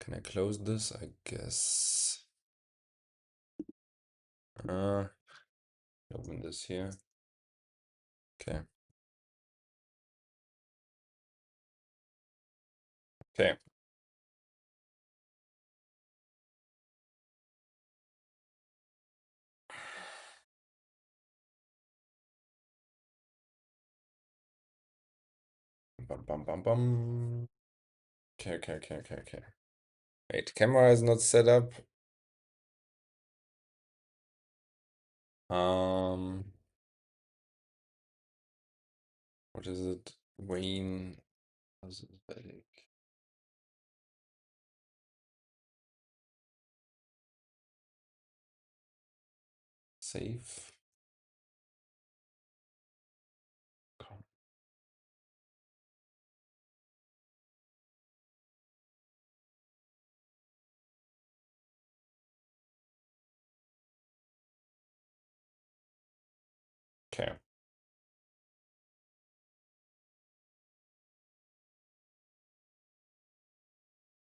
Can I close this? I guess. Open this here. Okay. Okay. Bum, bum, bum, bum. Okay. Wait, camera is not set up. What is it? Wayne. How's it? Vatic. Save. Okay.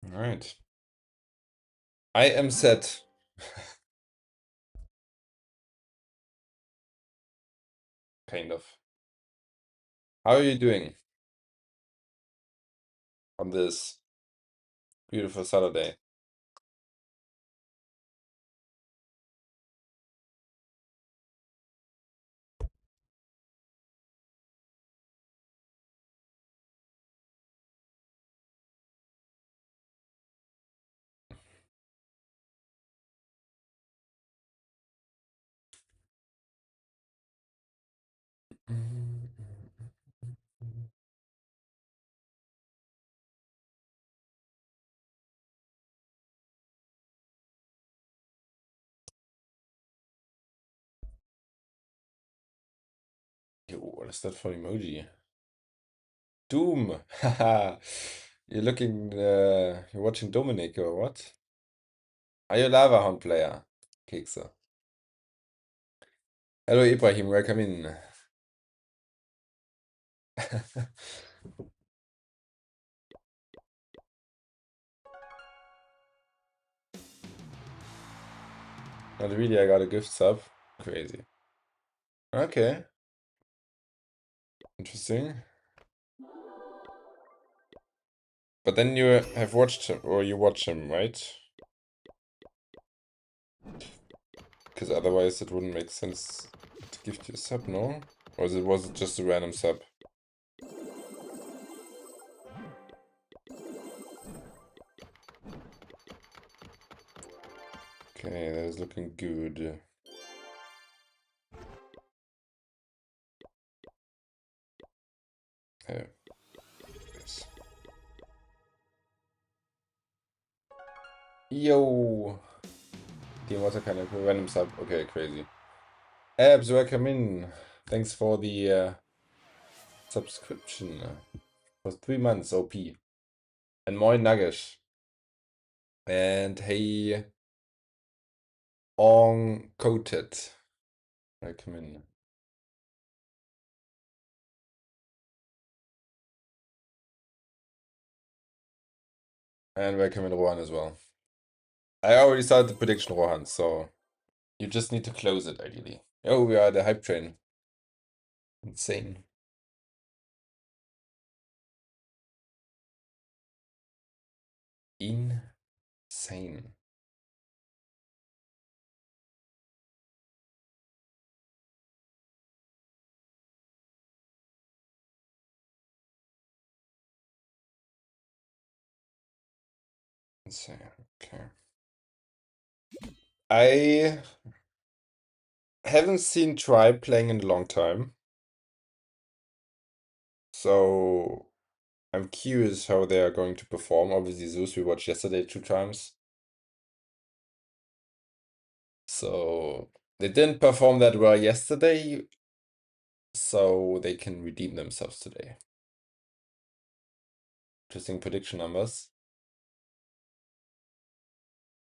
All right. I am set. Kind of. How are you doing on this beautiful Saturday? Yo, what is that for emoji? Doom. Haha. You're watching Dominic or what? Are you a Lava Hound player? Kekse. Hello Ibrahim, welcome in. Not really, I got a gift sub. Crazy. Okay. Interesting. But then you have watched him, or you watch him, right? Because otherwise it wouldn't make sense to gift you a sub, no? Or was it just a random sub? Okay, that is looking good. Okay. Yes. Yo! Team Water kind of random sub. Okay, crazy. Abs, welcome in. Thanks for the subscription. For 3 months, OP. And moin Nagesh. And hey, on coated. Welcome in. And welcome in Rohan as well. I already started the prediction, Rohan, so you just need to close it ideally. Oh, we are the hype train. Insane. Insane. Insane. Okay. I haven't seen Tribe playing in a long time. So I'm curious how they are going to perform. Obviously, ZOOS we watched yesterday 2 times. So they didn't perform that well yesterday, so they can redeem themselves today. Interesting prediction numbers.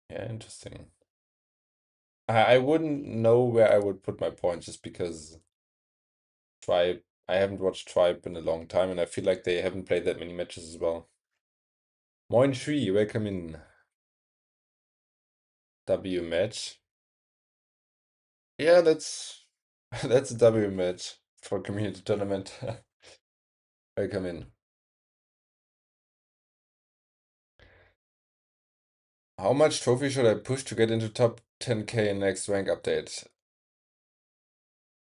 Yeah, interesting. I wouldn't know where I would put my points just because Tribe, I haven't watched Tribe in a long time and I feel like they haven't played that many matches as well. Moin Shui, welcome in. W match. Yeah, that's that's a W match for community tournament. Welcome in. How much trophy should I push to get into top 10k in next rank update?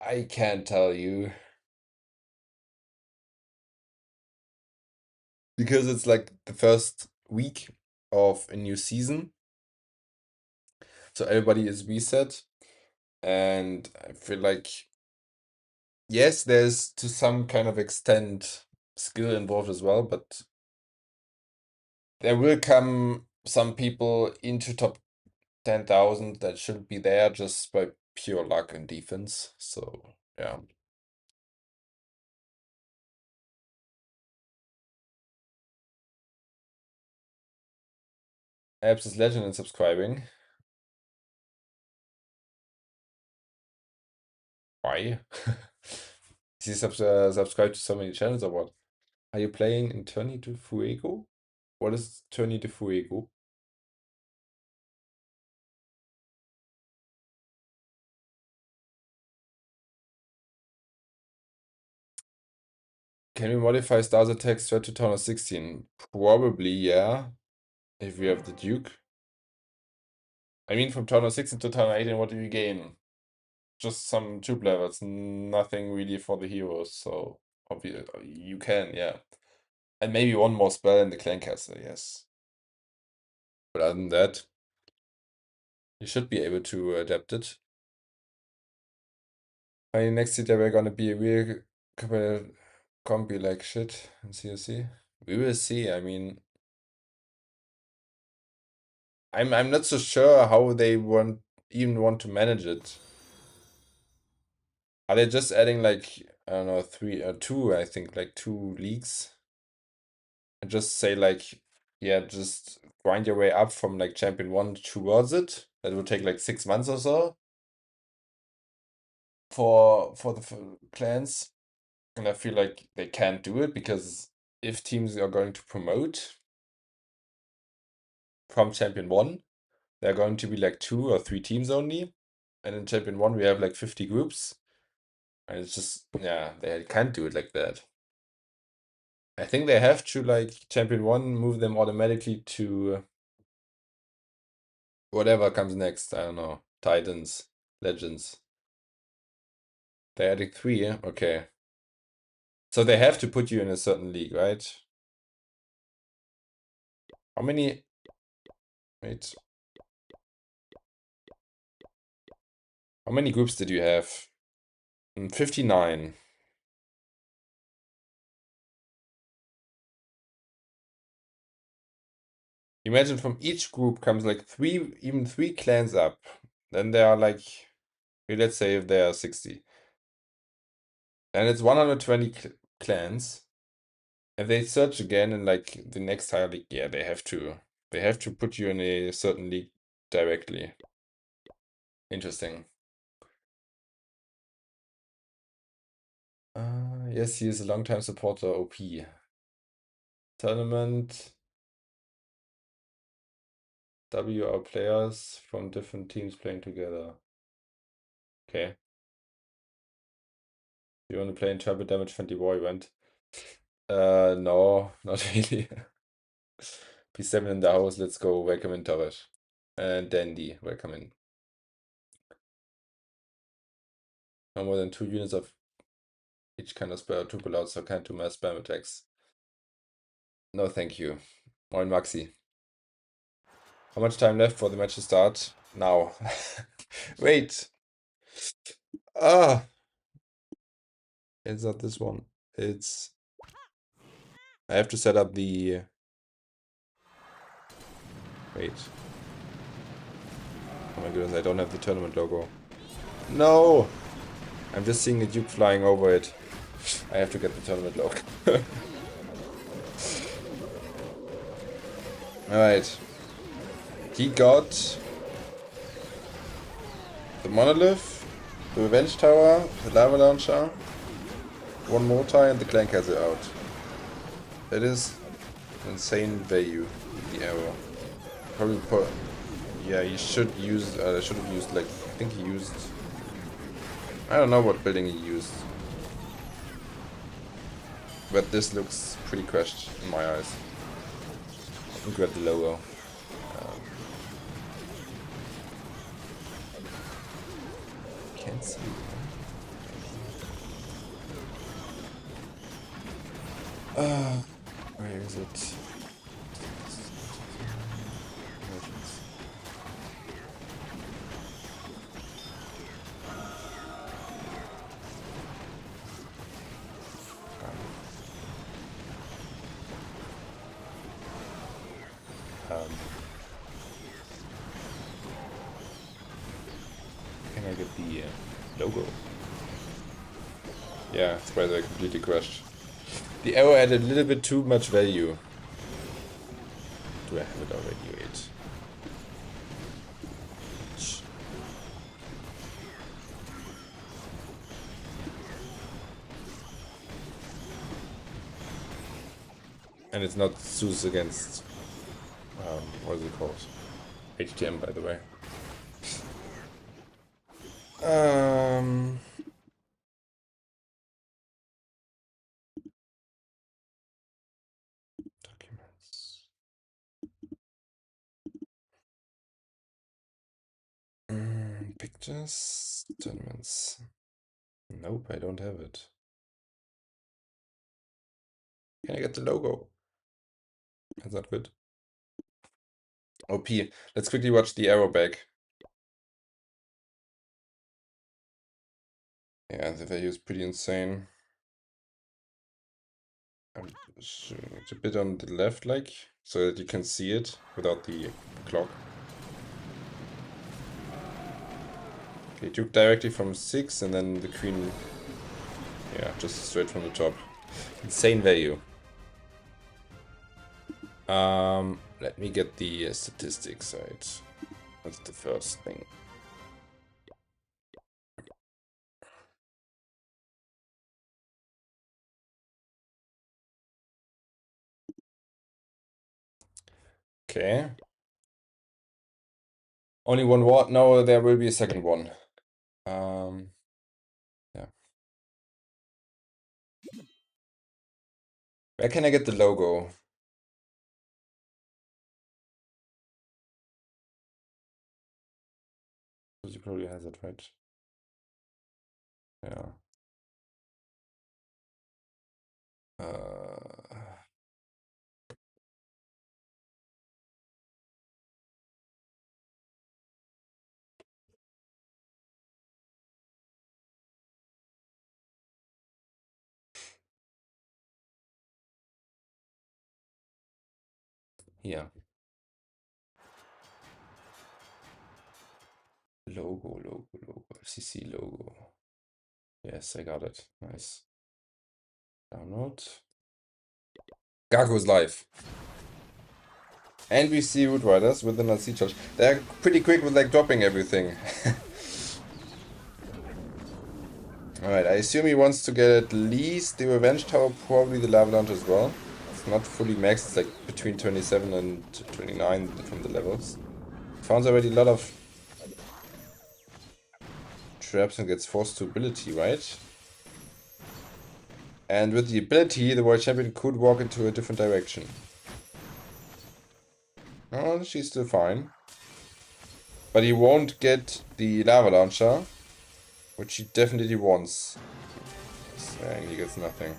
I can't tell you. Because it's like the first week of a new season. So everybody is reset. And I feel like, yes, there's to some kind of extent skill involved as well, but there will come some people into top 10,000 that shouldn't be there just by pure luck and defense. So, yeah. Apps is legend in subscribing. Why? Is he subscribed to so many channels or what? Are you playing in Tourney de Fuego? What is Tourney de Fuego? Can we modify Stars attack straight to Town of 16? Probably, yeah. If we have the Duke. I mean, from Town of 16 to Town of 18, what do you gain? Just some troop levels, nothing really for the heroes, so you can, yeah. And maybe one more spell in the clan castle, yes. But other than that, you should be able to adapt it. I mean, next year we're gonna be a real combi like shit in CSC. We will see. I mean, I'm not so sure how they even want to manage it. Are they just adding like, I don't know, three or two, I think, like 2 leagues? And just say like, yeah, just grind your way up from like champion 1 towards it. That will take like 6 months or so for the clans. And I feel like they can't do it because if teams are going to promote from champion 1, there are going to be like 2 or 3 teams only. And in champion 1 we have like 50 groups. And it's just, yeah, they can't do it like that. I think they have to, like, champion 1, move them automatically to whatever comes next. I don't know. Titans, Legends. They're adding 3, yeah? Okay. So they have to put you in a certain league, right? How many... Wait. How many groups did you have? 59. Imagine from each group comes like 3, even 3 clans up. Then there are like, let's say if there are 60. And it's 120 clans. And they search again in like the next higher league, yeah, they have to. They have to put you in a certain league directly. Interesting. Yes, he is a long-time supporter, OP. Tournament. WR players from different teams playing together. Okay. You want to play in Turbo Damage 20 War event? No, not really. P7 in the house, let's go. Welcome in, Torres. And Dandy, welcome in. No more than 2 units of each kind of spell, 2 pullouts, so can't do mass spam attacks. No, thank you. Moin Maxi. How much time left for the match to start? Now. Wait. Ah. It's not this one. It's... I have to set up the... Wait. Oh my goodness, I don't have the tournament logo. No! I'm just seeing a Duke flying over it. I have to get the tournament logo. Alright. He got the Monolith, the Revenge Tower, the Lava Launcher, one Mortar and the Clan Castle out. That is insane value, the arrow. Probably Yeah, he should use. Should have used like. I think he used. I don't know what building he used, but this looks pretty crashed in my eyes. Grab the logo. Can't see. Where is it? Can I get the logo? Yeah, it's by the way completely crashed. The arrow added a little bit too much value. Do I have it already? Wait. And it's not ZOOS against what is it called? HTM, by the way. Documents. Pictures, tournaments. Nope, I don't have it. Can I get the logo? That's not good. OP. Let's quickly watch the arrow back. Yeah, the value is pretty insane. I'm showing it a bit on the left, like, so that you can see it without the clock. Okay, took directly from 6 and then the queen, yeah, just straight from the top. Insane value. Let me get the statistics right. That's the first thing. Okay. Only one war? No, there will be a second one. Yeah. Where can I get the logo? Because he probably has it, right? Yeah. Here. Logo. FCC logo. Yes, I got it. Nice. Download. Gargo's live. And we see Root Riders with the Nazi charge. They're pretty quick with like dropping everything. Alright, I assume he wants to get at least the Revenge Tower, probably the Lava Launch as well. It's not fully maxed, it's like between 27 and 29 from the levels. Found already a lot of traps and gets forced to ability, right? And with the ability, the World Champion could walk into a different direction. Oh, she's still fine. But he won't get the Lava Launcher, which he definitely wants. And he gets nothing.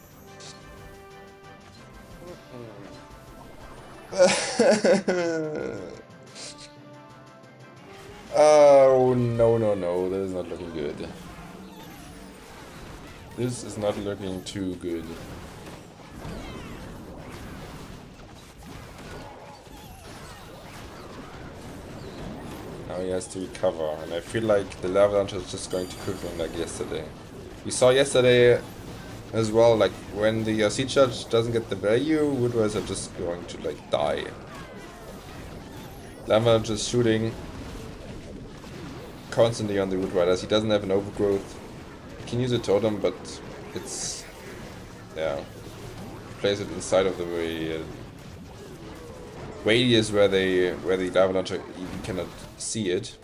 Oh, no. That is not looking good. This is not looking too good. Now he has to recover, and I feel like the Lava Launcher is just going to cook him like yesterday. We saw yesterday as well, like when the RC charge doesn't get the value, Woodwise are just going to like die. Lava Launcher is shooting constantly on the Wood Riders. He doesn't have an overgrowth. He can use a totem, but it's, yeah, place it inside of the way radius where the lava launcher you cannot see it.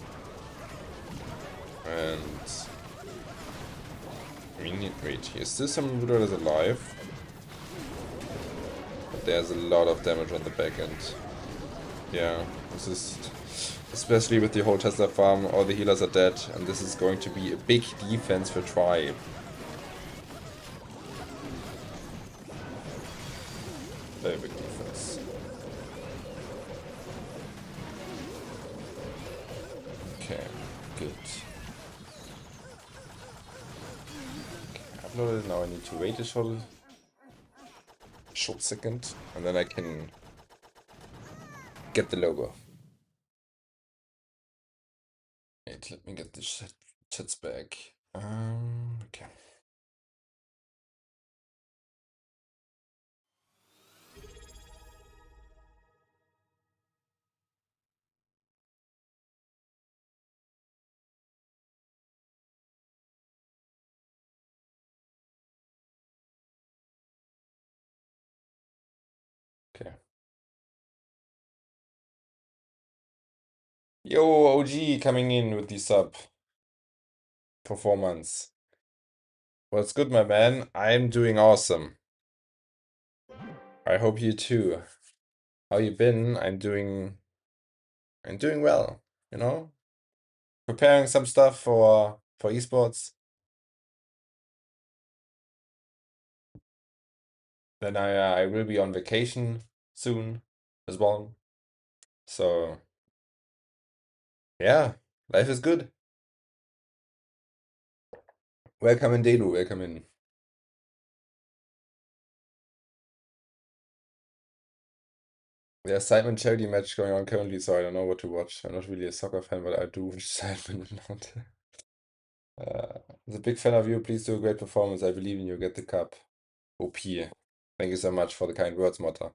And I mean, wait, is still some Voodoo that is alive? But there's a lot of damage on the back end. Yeah, this is especially with the whole Tesla farm, all the healers are dead, and this is going to be a big defense for Tribe. Very big defense. Okay, good. Okay, uploaded. Now I need to wait a short second, and then I can get the logo. Wait, let me get the chats back. Okay. Okay. Yo, OG coming in with the sub. Performance. What's good, my man? I'm doing awesome. I hope you too. How you been? I'm doing well, you know? Preparing some stuff for esports. Then I will be on vacation soon as well. So yeah, life is good. Welcome in, Delu, welcome in. There's Simon charity match going on currently, so I don't know what to watch. I'm not really a soccer fan, but I do wish Simon a lot. As a big fan of you, please do a great performance. I believe in you. Get the cup. OP. Thank you so much for the kind words, Motta. Let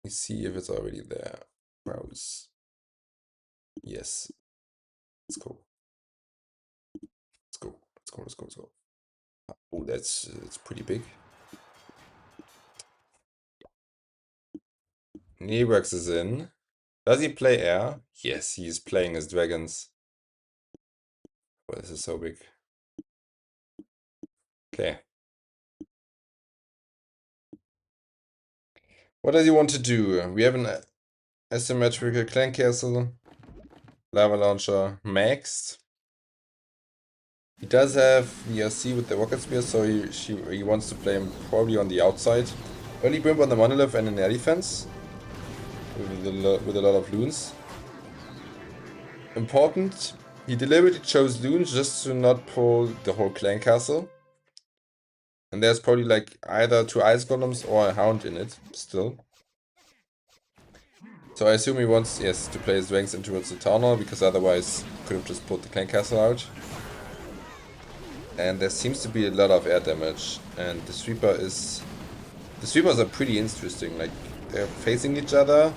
me see if it's already there. Browse. Yes. Let's go. Let's go. Let's go. Let's go. Let's go. Oh, that's pretty big. Nebrax is in. Does he play air? Yes, he's playing as dragons. Oh, this is so big. Okay. What does he want to do? We have an asymmetrical clan castle, lava launcher maxed. He does have the RC with the rocket spear, so he wants to play him probably on the outside. Early brimp on the monolith and an air defense with a lot of loons. Important, he deliberately chose loons just to not pull the whole clan castle. And there's probably like either 2 ice golems or a hound in it still. So I assume he wants, yes, to play his dragons in towards the town hall, because otherwise he could have just pulled the clan castle out. And there seems to be a lot of air damage, and the sweepers are pretty interesting, like they're facing each other.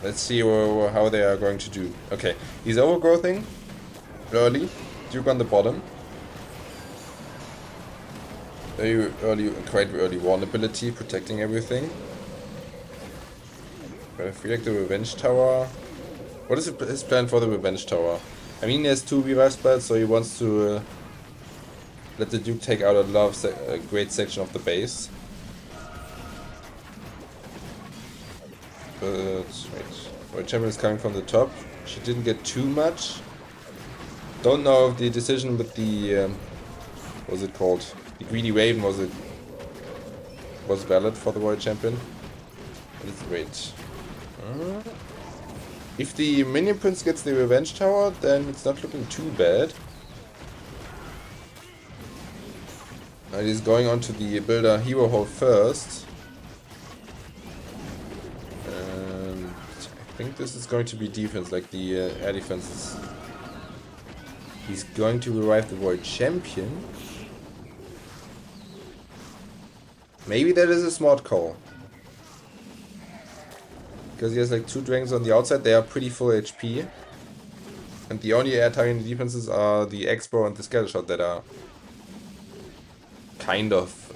Let's see how they are going to do. Okay, he's overgrowthing early, Duke on the bottom. Very early, quite early vulnerability, protecting everything. But I feel like the Revenge Tower. What is his plan for the Revenge Tower? I mean, he has 2 revive spells, so he wants to let the Duke take out a great section of the base. But wait, World Champion is coming from the top. She didn't get too much. Don't know if the decision with the what was it called? The Greedy Raven was valid for the World Champion. Let's wait. If the Minion Prince gets the Revenge Tower, then it's not looking too bad. Now he's going on to the Builder Hero Hole first. And I think this is going to be defense, like the air defense. He's going to revive the World Champion. Maybe that is a smart call. Because he has like 2 dragons on the outside, they are pretty full HP. And the only air targeting defenses are the X-Bow and the Scattershot that are kind of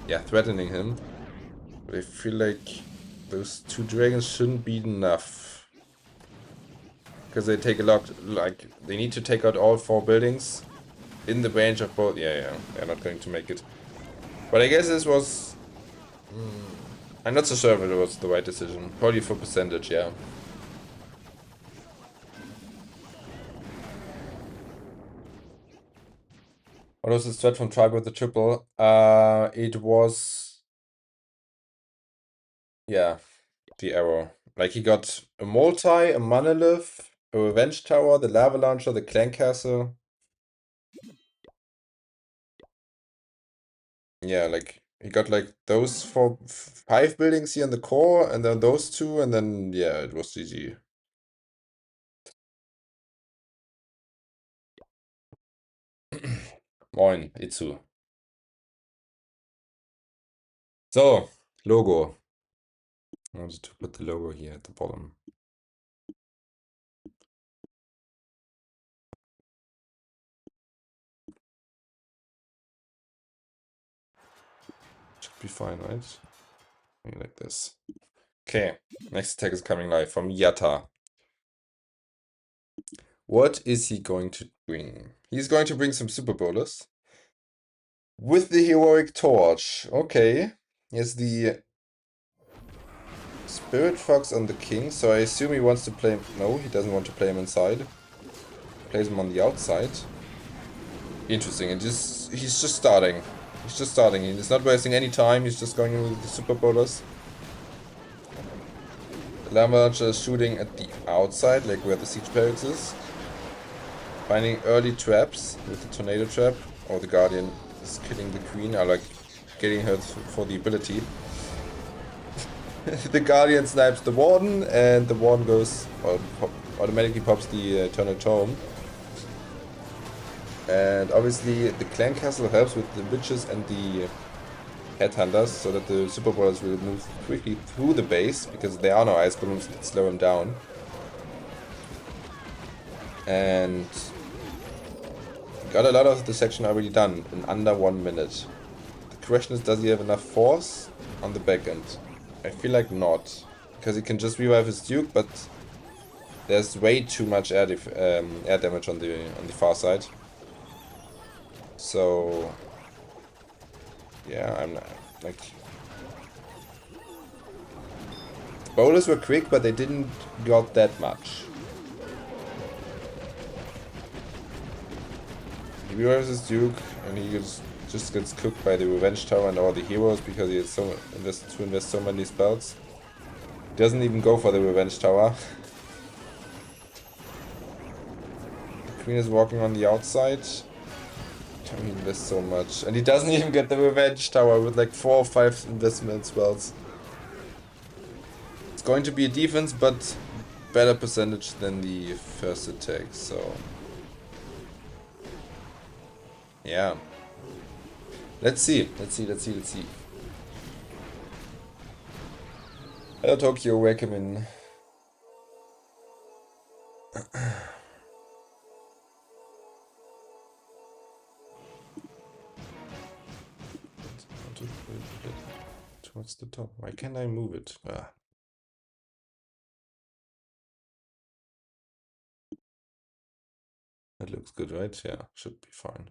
yeah, threatening him. But I feel like those 2 dragons shouldn't be enough. Because they take a lot, like, they need to take out all 4 buildings in the range of both. Yeah, they're not going to make it. But I guess this was... I'm not so sure if it was the right decision. Probably for percentage, yeah. What was the strat from Tribe with the triple? It was... Yeah, the arrow. Like, he got a multi, a monolith, a revenge tower, the lava launcher, the clan castle. Yeah, like, he got like those 5 buildings here in the core, and then those 2, and then, yeah, it was GG. Moin, Itzu. So, Logo. I wanted to put the logo here at the bottom. Should be fine, right? Maybe like this. Okay, next attack is coming live from Yatta. What is he going to bring? He's going to bring some Super Bowlers. With the Heroic Torch. Okay. He has the Spirit Fox on the King, so I assume he wants to play him. No, he doesn't want to play him inside. Plays him on the outside. Interesting, and he's just starting. He's just starting. He's not wasting any time, he's just going in with the Super Bowlers. The Lava Launcher is shooting at the outside, like where the Siege Barracks is. Finding early traps with the Tornado Trap, or the Guardian is killing the Queen, or like getting her for the ability. The Guardian snipes the Warden, and the Warden goes, or automatically pops the Eternal Tome. And obviously the Clan Castle helps with the Witches and the Headhunters, so that the Super Bowlers will move quickly through the base, because there are no ice balloons that slow him down. And got a lot of the section already done in under 1 minute. The question is, does he have enough force on the back end? I feel like not, because he can just revive his Duke, but there's way too much air damage on the far side. So yeah, I'm not, like, the bowlers were quick, but they didn't got that much. He revives his Duke, and he just gets cooked by the Revenge Tower and all the heroes, because he has to invest so many spells. He doesn't even go for the Revenge Tower. The Queen is walking on the outside. He invests so much, and he doesn't even get the Revenge Tower with like 4 or 5 investment spells. It's going to be a defense, but better percentage than the first attack, so yeah. Let's see. Hello Tokyo, welcome in. Towards the top. Why can't I move it? Ah. That looks good, right? Yeah, should be fine.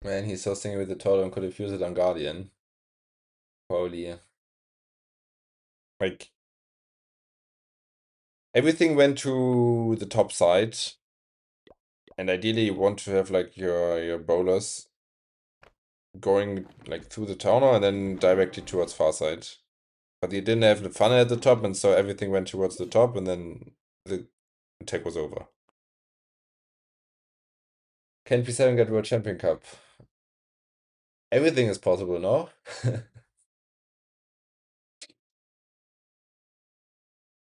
Man, he's so stingy with the totem, could have used it on Guardian. Probably. Like, everything went to the top side. And ideally you want to have like your bowlers going like through the tunnel and then directly towards far side. But you didn't have the funnel at the top, and so everything went towards the top, and then the attack was over. Can P7 get World Champion Cup? Everything is possible, no?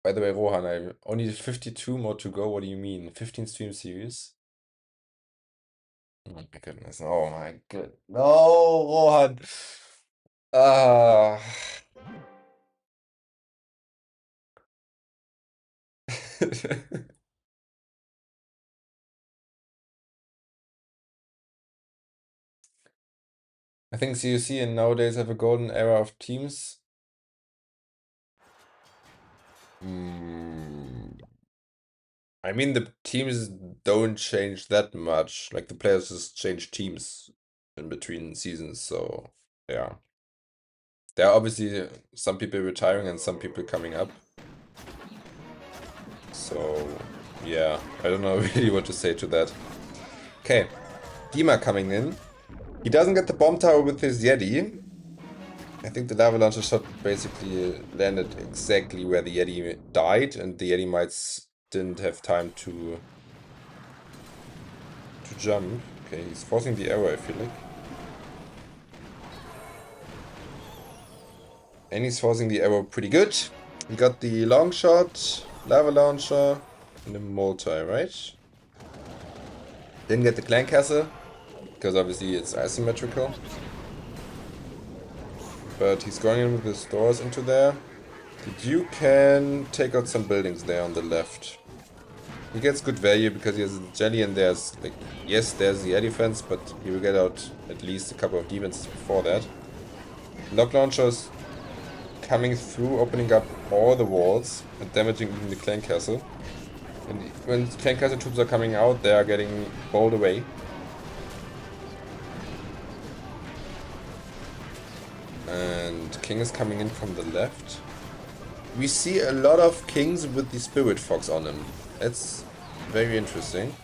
By the way, Rohan, I only 52 more to go. What do you mean? 15 stream series? Oh my goodness. Oh my god. No, Rohan. Ah. I think CUC and nowadays have a golden era of teams. I mean, the teams don't change that much. Like, the players just change teams in between seasons, so yeah. There are obviously some people retiring and some people coming up. So, yeah, I don't know really what to say to that. Okay, Dima coming in. He doesn't get the bomb tower with his Yeti. I think the lava launcher shot basically landed exactly where the Yeti died, and the Yeti mites didn't have time to jump. Okay, he's forcing the arrow, I feel like. And he's forcing the arrow pretty good. We got the long shot, lava launcher, and the multi, right? Didn't get the clan castle, because obviously it's asymmetrical. But he's going in with his doors into there. The Duke can take out some buildings there on the left. He gets good value because he has a jelly and there's, like, yes, there's the air defense, but he will get out at least a couple of defenses before that. Lock launchers coming through, opening up all the walls and damaging even the clan castle. And when clan castle troops are coming out, they are getting bowled away. And King is coming in from the left. We see a lot of Kings with the Spirit Fox on him. That's very interesting.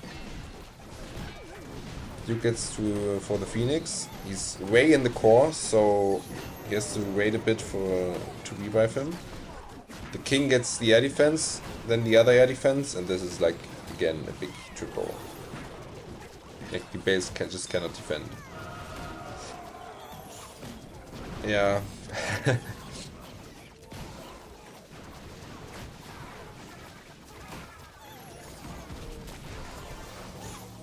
Duke gets for the Phoenix. He's way in the core, so he has to wait a bit to revive him. The King gets the air defense, then the other air defense, and this is like, again, a big triple. Like, the base just cannot defend. Yeah.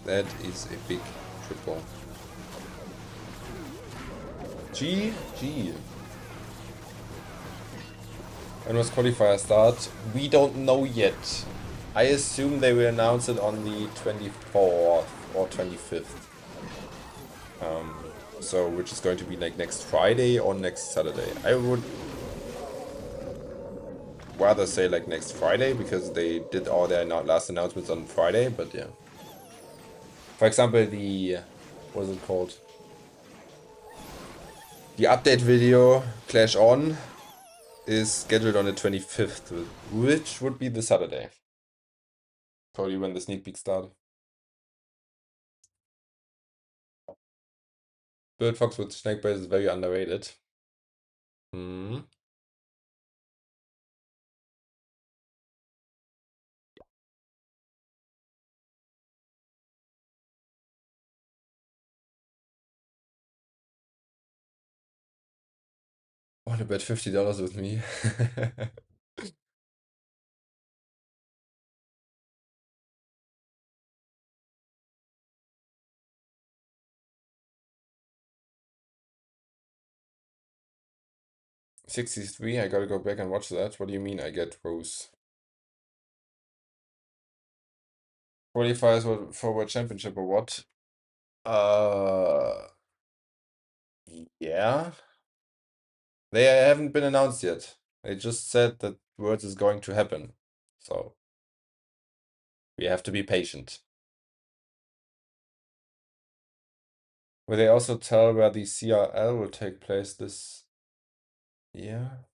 That is a big triple. GG. When was qualifier start? We don't know yet. I assume they will announce it on the 24th or 25th. So, which is going to be like next Friday or next Saturday. I would rather say like next Friday because they did all their last announcements on Friday, but yeah. For example, what is it called? The update video, Clash On, is scheduled on the 25th, which would be the Saturday. Probably when the sneak peek started. Bird Fox with Snakebite is very underrated. Hmm. Want to bet $50 with me? $63, I gotta go back and watch that. What do you mean I get Rose? Qualifiers for World Championship or what? Yeah. They haven't been announced yet. They just said that Worlds is going to happen. So we have to be patient. Will they also tell where the CRL will take place this year?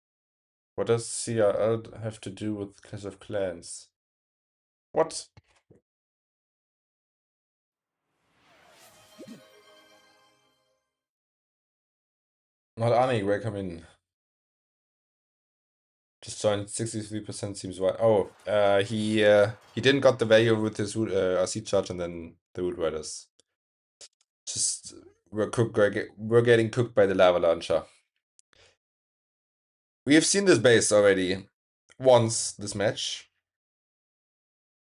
What does CRL have to do with Clash of Clans? What? Not Ani, welcome in. Just joined 63% seems right. Oh, he didn't got the value with his RC charge and then the Wood Riders. Just we're getting cooked by the lava launcher. We have seen this base already once this match,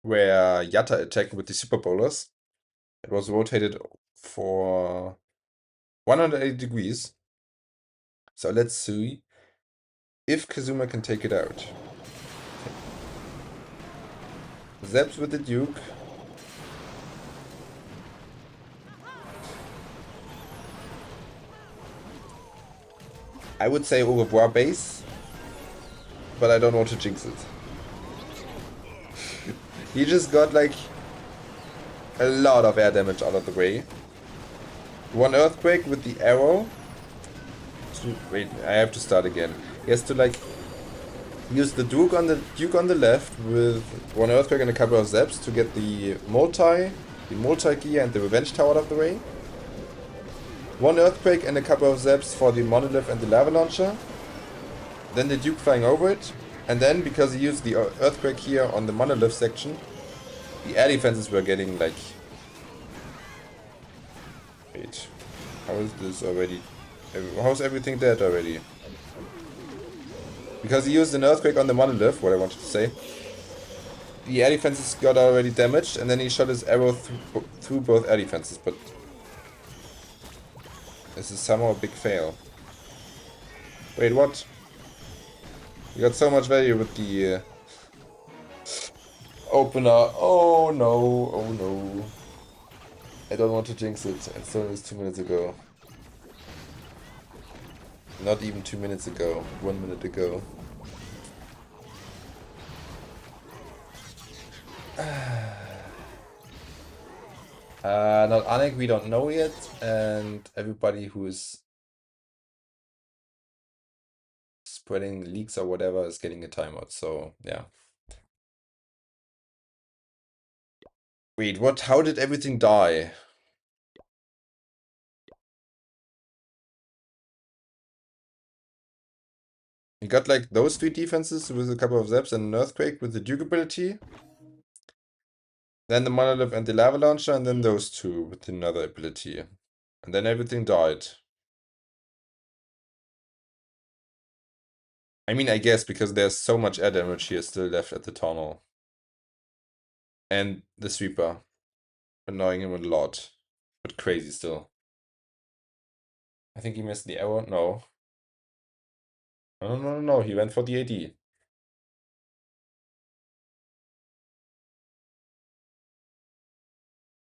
where Yatta attacked with the Super Bowlers. It was rotated for 180 degrees. So let's see if Kazuma can take it out. Zaps with the Duke. I would say au revoir base, but I don't want to jinx it. He just got like a lot of air damage out of the way. One earthquake with the arrow. Wait, I have to start again. He has to like use the Duke on the left with one earthquake and a couple of zaps to get the multi gear and the revenge tower out of the way. One earthquake and a couple of zaps for the monolith and the lava launcher. Then the Duke flying over it. And then, because he used the earthquake here on the monolith section, the air defenses were getting like... Wait, how is this already? How's everything dead already? Because he used an earthquake on the monolith, what I wanted to say. The air defenses got already damaged, and then he shot his arrow through both air defenses, but... This is somehow a big fail. Wait, what? You got so much value with the opener. Oh no, oh no. I don't want to jinx it. It still is 2 minutes ago. Not even 2 minutes ago. 1 minute ago. Not Anik, we don't know yet. And everybody who is spreading leaks or whatever is getting a timeout, so yeah. Wait, what? How did everything die? You got like those three defenses with a couple of zaps and an earthquake with the Duke ability. Then the monolith and the lava launcher, and then those two with another ability. And then everything died. I mean, I guess because there's so much air damage here still left at the tunnel. And the sweeper. Annoying him a lot. But crazy still. I think he missed the arrow. No. No. He went for the AD.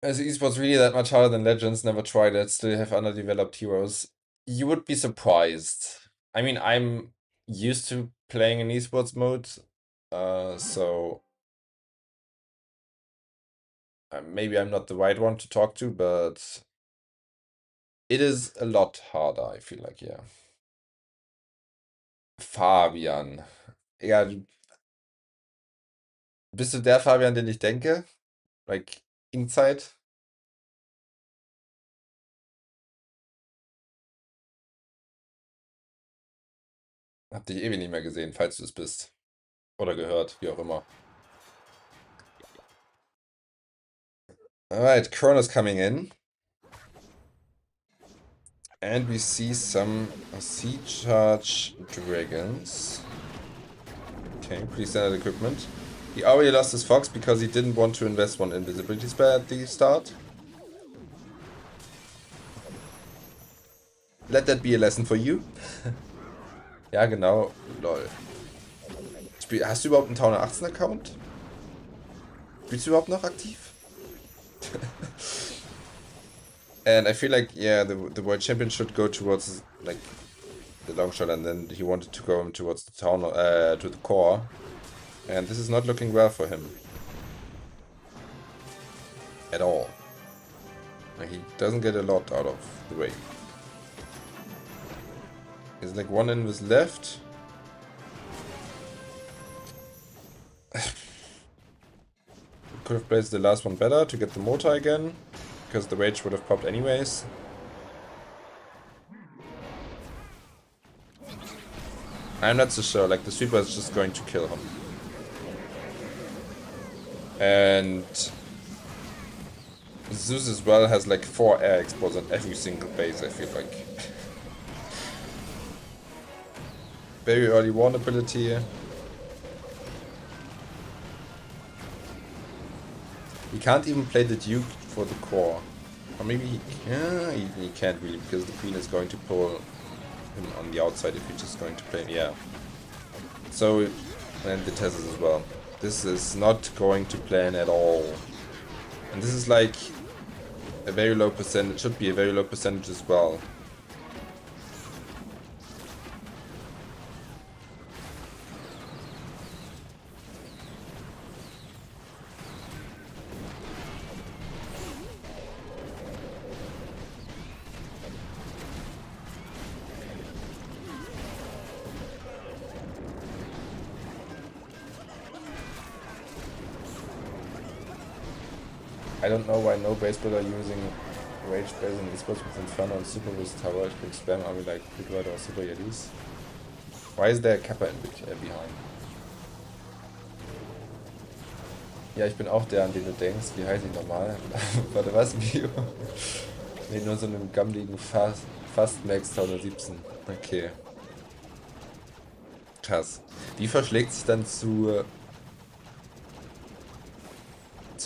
Is esports really that much harder than Legends? Never tried it. Still have underdeveloped heroes. You would be surprised. I mean, I'm used to playing in esports mode, so maybe I'm not the right one to talk to, but it is a lot harder, I feel like, yeah. Fabian. Ja, bist du der Fabian, den ich denke? Like, Inside? Hab dich ewig nicht mehr gesehen, falls du es bist. Oder gehört, wie auch immer. Alright, Kronos coming in. And we see some siege charge dragons. Okay, pretty standard equipment. He already lost his fox because he didn't want to invest one invisibility spell at the start. Let that be a lesson for you. Ja, genau. Lol. Hast du überhaupt einen Towner 18 Account? Bist du überhaupt noch aktiv? And I feel like, yeah, the world champion should go towards like the long shot, and then he wanted to go towards the town, to the core, and this is not looking well for him at all. Like, he doesn't get a lot out of the way. He's like one invis left. Could have placed the last one better to get the mortar again, because the rage would have popped anyways. I'm not so sure, like the sweeper is just going to kill him. And ZOOS as well has like 4 air explodes on every single base, I feel like. Very early warn ability. He can't even play the Duke for the core. Or maybe he can't really, because the queen is going to pull him on the outside if he's just going to play. Yeah. So, and the Teslas as well. This is not going to plan at all. And this is like a very low percentage, should be a very low percentage as well. I don't know why no base builder using Rage Base in Esports with Inferno and Super with Tower quick spam army like Quick or Super Yetis. Why is there a Kappa behind? Ja, ich bin auch der, an den du denkst. Wie heißt ich nochmal? Warte, was? Bio? Ne, nur so einem gammeligen Fast Max 1017. Okay. Krass. Wie verschlägt sich dann zu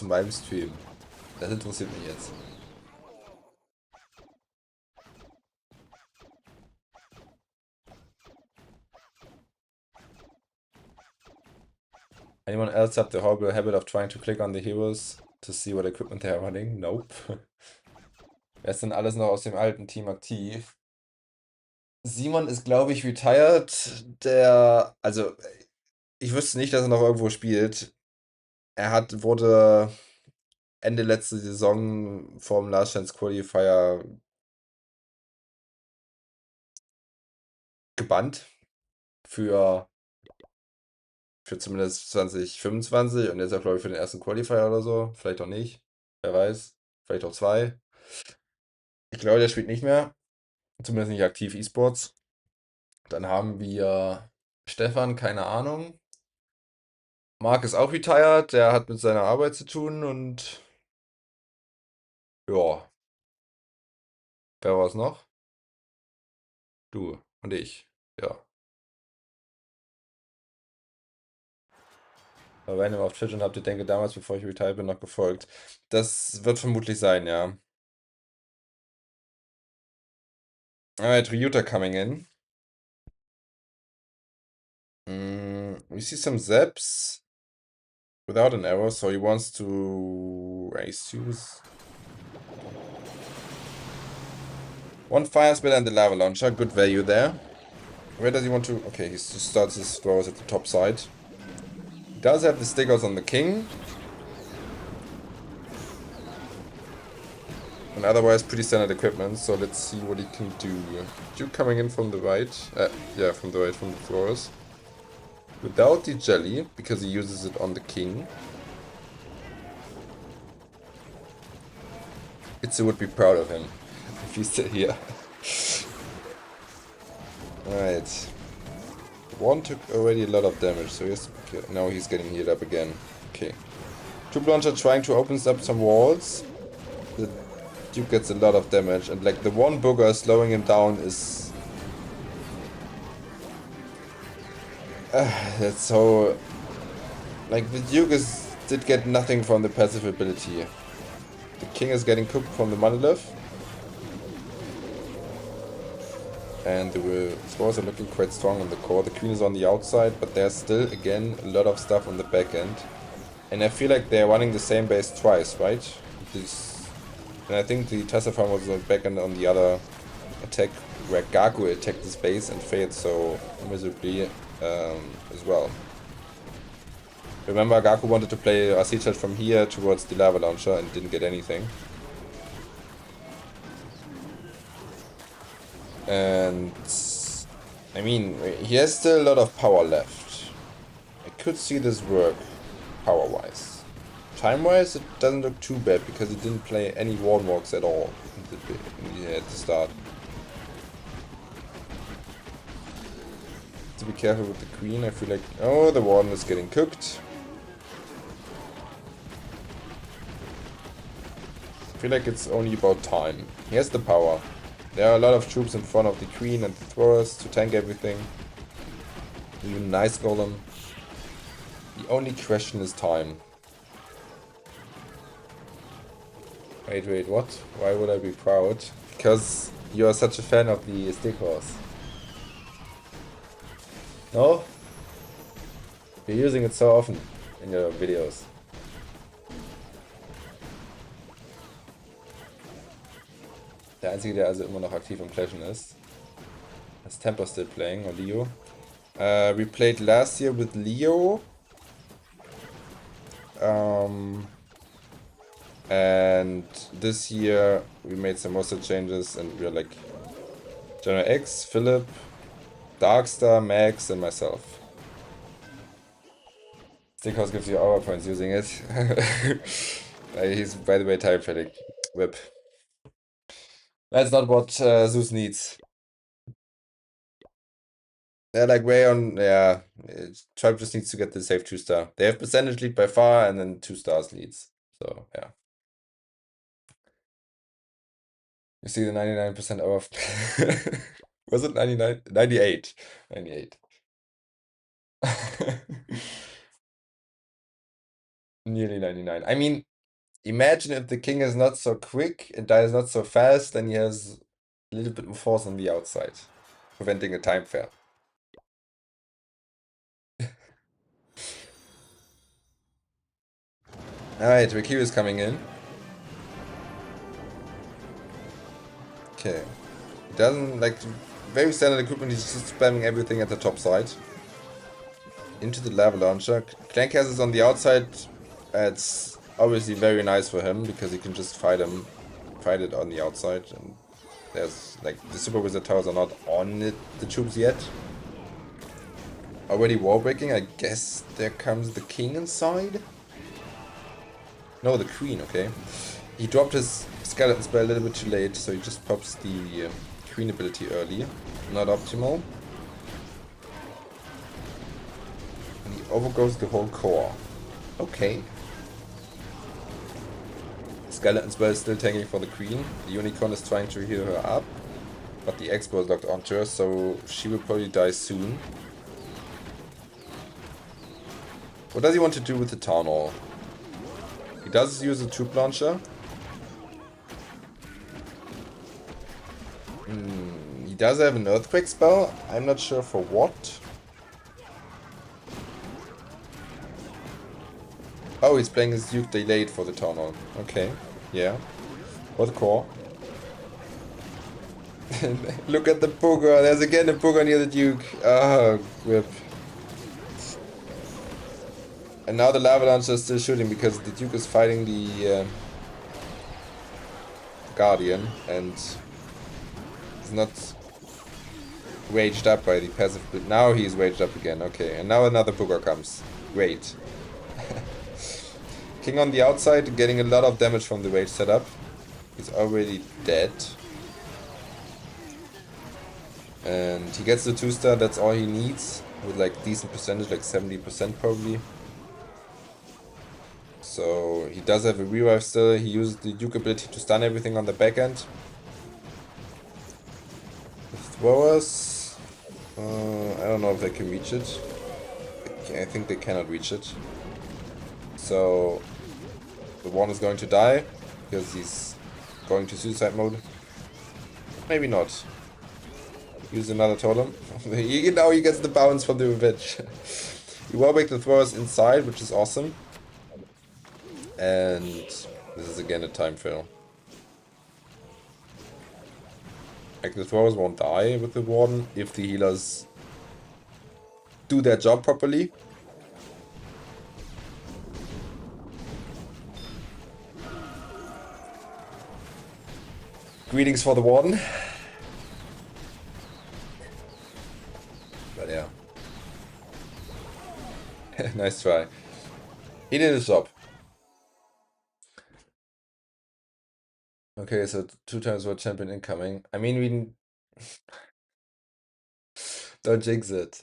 meinem Stream? Das interessiert mich jetzt. Anyone else have the horrible habit of trying to click on the heroes to see what equipment they are running? Nope. Wer ist denn alles noch aus dem alten Team aktiv? Simon ist, glaube ich, retired. Also, ich wüsste nicht, dass er noch irgendwo spielt. Er wurde Ende letzte Saison vom Last Chance Qualifier gebannt. Für zumindest 2025 und jetzt auch, glaube ich, für den ersten Qualifier oder so. Vielleicht auch nicht. Wer weiß. Vielleicht auch 2. Ich glaube, der spielt nicht mehr. Zumindest nicht aktiv Esports. Dann haben wir Stefan, keine Ahnung. Marc ist auch retired, der hat mit seiner Arbeit zu tun und ja. Wer war es noch? Du und ich. Ja. Random auf Twitch und habt ihr, denke damals, bevor ich retired bin, noch gefolgt. Das wird vermutlich sein, ja. Alright, Ryuta coming in. We see some Zeps without an arrow, so he wants to race use. One fire spell and the lava launcher, good value there. Where does he want to? Okay, he just starts his throwers at the top side. He does have the stickers on the king. And otherwise pretty standard equipment, so let's see what he can do. Duke coming in from the right. Yeah, from the right, from the throwers. Without the jelly, because he uses it on the king. Itzy would be proud of him if he's still here. Alright. One took already a lot of damage, so now he's getting healed up again. Okay. Troop launcher trying to open up some walls. The Duke gets a lot of damage, and like the one booger slowing him down is... that's so... Like the Duke did get nothing from the passive ability. The king is getting cooked from the monolith. And the scores are looking quite strong on the core. The queen is on the outside, but there's still, again, a lot of stuff on the back end. And I feel like they're running the same base twice, right? And I think the Tesla farm was on the back end on the other attack, where Gaku attacked this base and failed so miserably as well. Remember, Gaku wanted to play RC chat from here towards the lava launcher and didn't get anything. And I mean, he has still a lot of power left. I could see this work power-wise. Time-wise, it doesn't look too bad because he didn't play any warn walks at all at the start. To be careful with the queen. I feel like, oh, the warden is getting cooked. I feel like it's only about time. He has the power. There are a lot of troops in front of the queen and the throwers to tank everything. Even nice golem. The only question is time. Wait, what? Why would I be proud? Because you are such a fan of the stick horse. No? You're using it so often in your videos. Der einzige, der also immer noch aktiv im Clashen ist. Is Temper still playing, or Leo? We played last year with Leo. And this year we made some roster changes and we're like General X, Philip, Darkstar, Max, and myself. Stickhouse gives you hour points using it. He's, by the way, time fatigue. Whip. That's not what ZOOS needs. They're like way on, yeah. Tribe just needs to get the safe 2-star. They have percentage lead by far and then 2 stars leads. So, yeah. You see the 99% off. Was it 99? 98. 98. Nearly 99. I mean, imagine if the king is not so quick and dies not so fast, then he has a little bit more force on the outside, preventing a time fair. Alright, Rikiru is coming in. Okay. He doesn't like very standard equipment, he's just spamming everything at the top side. Into the lava launcher. Clank has is on the outside. It's obviously very nice for him because he can just fight it on the outside, and there's like the super wizard towers are not on the troops yet. Already wall breaking, I guess there comes the king inside. No, the queen, okay. He dropped his skeleton spell a little bit too late, so he just pops the queen ability early. Not optimal. And he overgoes the whole core. Okay. Skeleton spell is still tanking for the queen. The unicorn is trying to heal her up, but the X-bow is locked onto her, so she will probably die soon. What does he want to do with the town hall? He does use a troop launcher. He does have an earthquake spell. I'm not sure for what. Oh, he's playing his Duke delayed for the town hall. Okay, yeah. Or the core. Look at the booger. There's again a booger near the Duke. Ah, whip. And now the lava launcher is still shooting because the Duke is fighting the Guardian and is not waged up by the passive. But now he's waged up again. Okay, and now another booger comes. Great. King on the outside, getting a lot of damage from the wage setup. He's already dead. And he gets the 2-star, that's all he needs. With like decent percentage, like 70% probably. So he does have a revive still. He used the Duke ability to stun everything on the back end. The throwers, I don't know if they can reach it. I think they cannot reach it. So the one is going to die because he's going to suicide mode. Maybe not. Use another totem. Now he gets the bounce from the revenge. You wallbreak the throwers inside, which is awesome. And this is again a time fail. Like the throwers won't die with the warden if the healers do their job properly. Greetings for the warden. But yeah. Nice try. He did his job. Okay, so 2 times world champion incoming. I mean, we don't jinx it.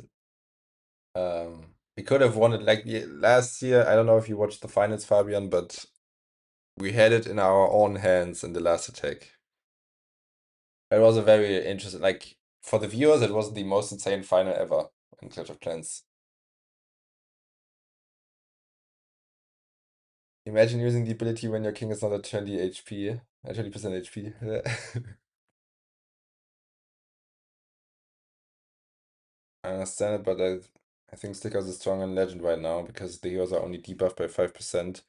We could have won it like last year. I don't know if you watched the finals, Fabian, but we had it in our own hands in the last attack. It was a very interesting, like, for the viewers, it was the most insane final ever in Clash of Clans. Imagine using the ability when your king is not at 20 HP, 20% HP. I understand it, but I think Stickers is stronger in Legend right now because the heroes are only debuffed by 5%.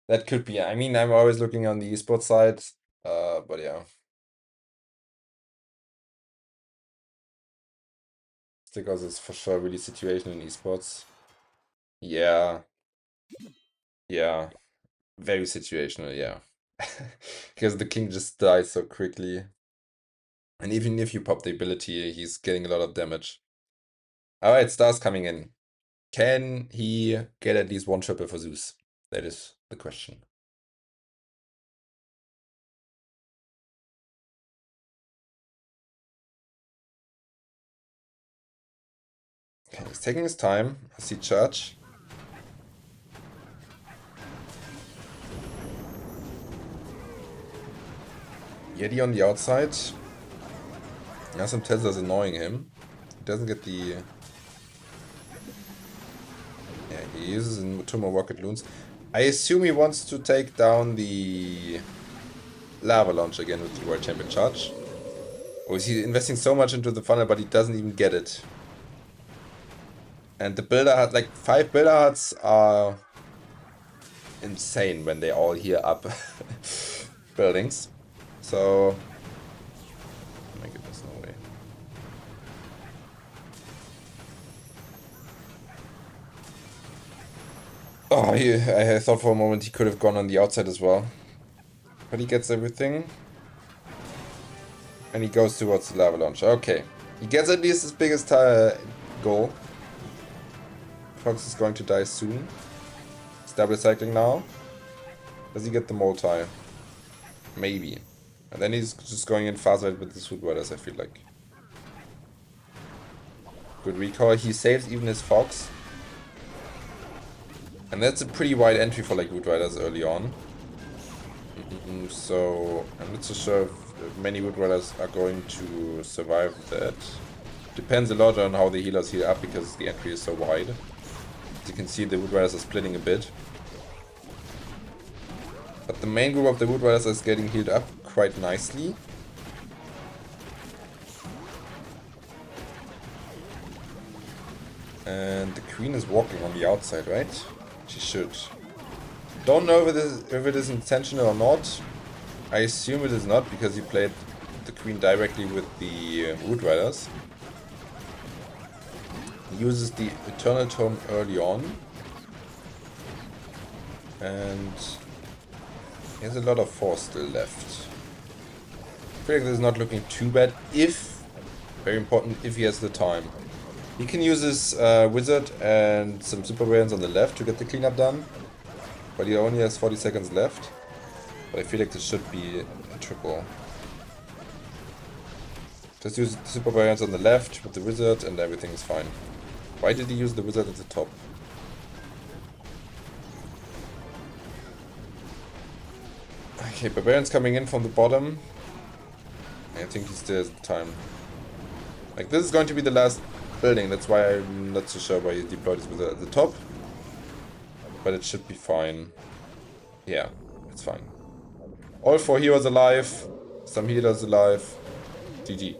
That could be. I mean, I'm always looking on the esports side, but yeah. Stickers is for sure really situational in esports. Yeah, yeah. Very situational, yeah. Because the king just dies so quickly. And even if you pop the ability, he's getting a lot of damage. Alright, Stars coming in. Can he get at least one triple for ZOOS? That is the question. Okay, he's taking his time. I see Charge. Yeti on the outside. Yeah, some Tesla's annoying him. He doesn't get the... Yeah, he uses two more Rocket Loons. I assume he wants to take down the Lava Launch again with the World Champion Charge. Or is he investing so much into the funnel, but he doesn't even get it? And the Builder Hut, like 5 Builder Huts are insane when they all heal up buildings. So, oh my goodness, no way. Oh, I thought for a moment he could have gone on the outside as well. But he gets everything. And he goes towards the lava launch. Okay. He gets at least his biggest goal. Fox is going to die soon. He's double cycling now. Does he get the multi? Maybe. And then he's just going in fast with the Suit Riders, I feel like. Good recall. He saves even his Fox. And that's a pretty wide entry for like Root Riders early on. So I'm not so sure if many Root Riders are going to survive that. Depends a lot on how the healers heal up because the entry is so wide. As you can see, the Root Riders are splitting a bit. But the main group of the Root Riders is getting healed up quite nicely. And the Queen is walking on the outside, right? She should. Don't know if it is intentional or not. I assume it is not because he played the Queen directly with the Root Riders. He uses the Eternal Tome early on. And he has a lot of force still left. I feel like this is not looking too bad if, very important, if he has the time. He can use his Wizard and some Super Variants on the left to get the cleanup done. But he only has 40 seconds left. But I feel like this should be a triple. Just use the Super Variants on the left with the Wizard and everything is fine. Why did he use the Wizard at the top? Okay, Barbarian's coming in from the bottom. I think he still has the time. Like, this is going to be the last building, that's why I'm not so sure why he deployed his Wizard at the top. But it should be fine. Yeah, it's fine. All 4 heroes alive, some healers alive. GG.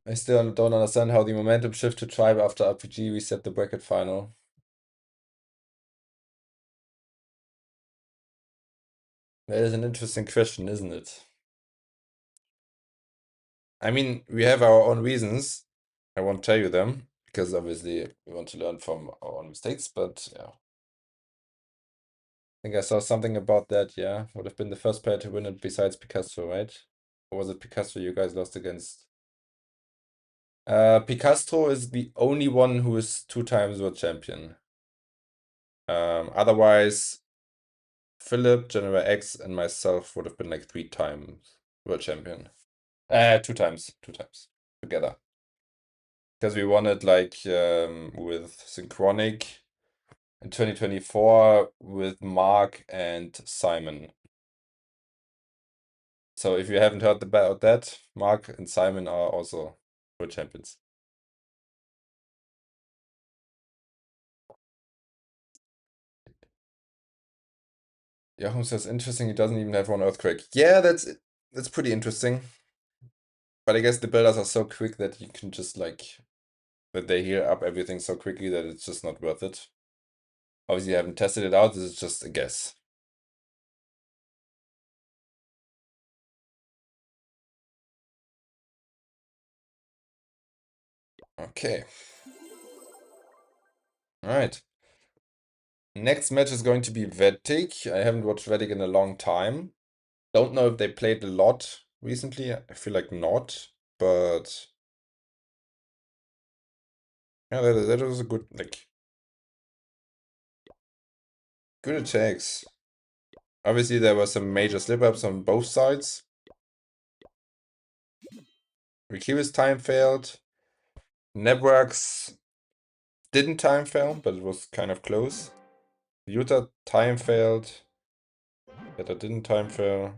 I still don't understand how the momentum shift to Tribe after RPG reset the bracket final. That is an interesting question, isn't it? I mean, we have our own reasons. I won't tell you them, because obviously we want to learn from our own mistakes, but yeah. I think I saw something about that, yeah. Would have been the first player to win it besides Picasso, right? Or was it Picasso you guys lost against? Picasso is the only one who is 2 times world champion. Otherwise, Philip, General X, and myself would have been like 3 times world champion. 2 times together. Because we won it like with Synchronic in 2024 with Mark and Simon. So if you haven't heard about that, Mark and Simon are also world champions. Joachim says interesting. He doesn't even have one earthquake. Yeah, that's pretty interesting. But I guess the builders are so quick that you can just like that they heal up everything so quickly that it's just not worth it. Obviously, I haven't tested it out. This is just a guess. Okay. All right. Next match is going to be Vatic. I haven't watched Vatic in a long time. Don't know if they played a lot recently. I feel like not, but yeah, that was a good like good attacks. Obviously, there were some major slip-ups on both sides. Rikiwa's time failed. Networks didn't time fail, but it was kind of close. Utah time failed. Beta didn't time fail.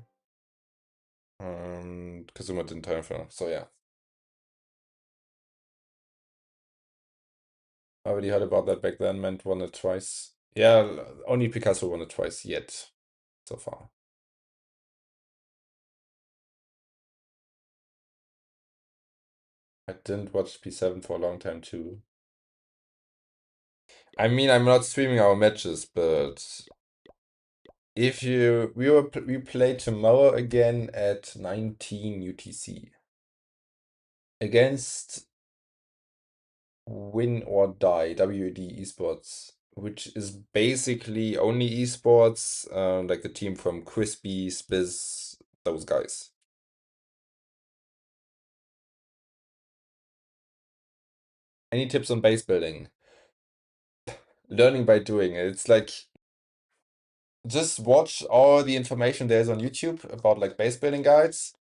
Kazuma didn't time fail. So yeah. I already heard about that back then. Meant won it twice. Yeah, only Picasso won it twice yet so far. I didn't watch P7 for a long time too. I mean, I'm not streaming our matches, but if we play tomorrow again at 19 UTC against Win or Die WD Esports, which is basically only esports, like the team from Crispy, Spiz, those guys. Any tips on base building? Learning by doing. It's like just watch all the information there's on YouTube about like base building guides.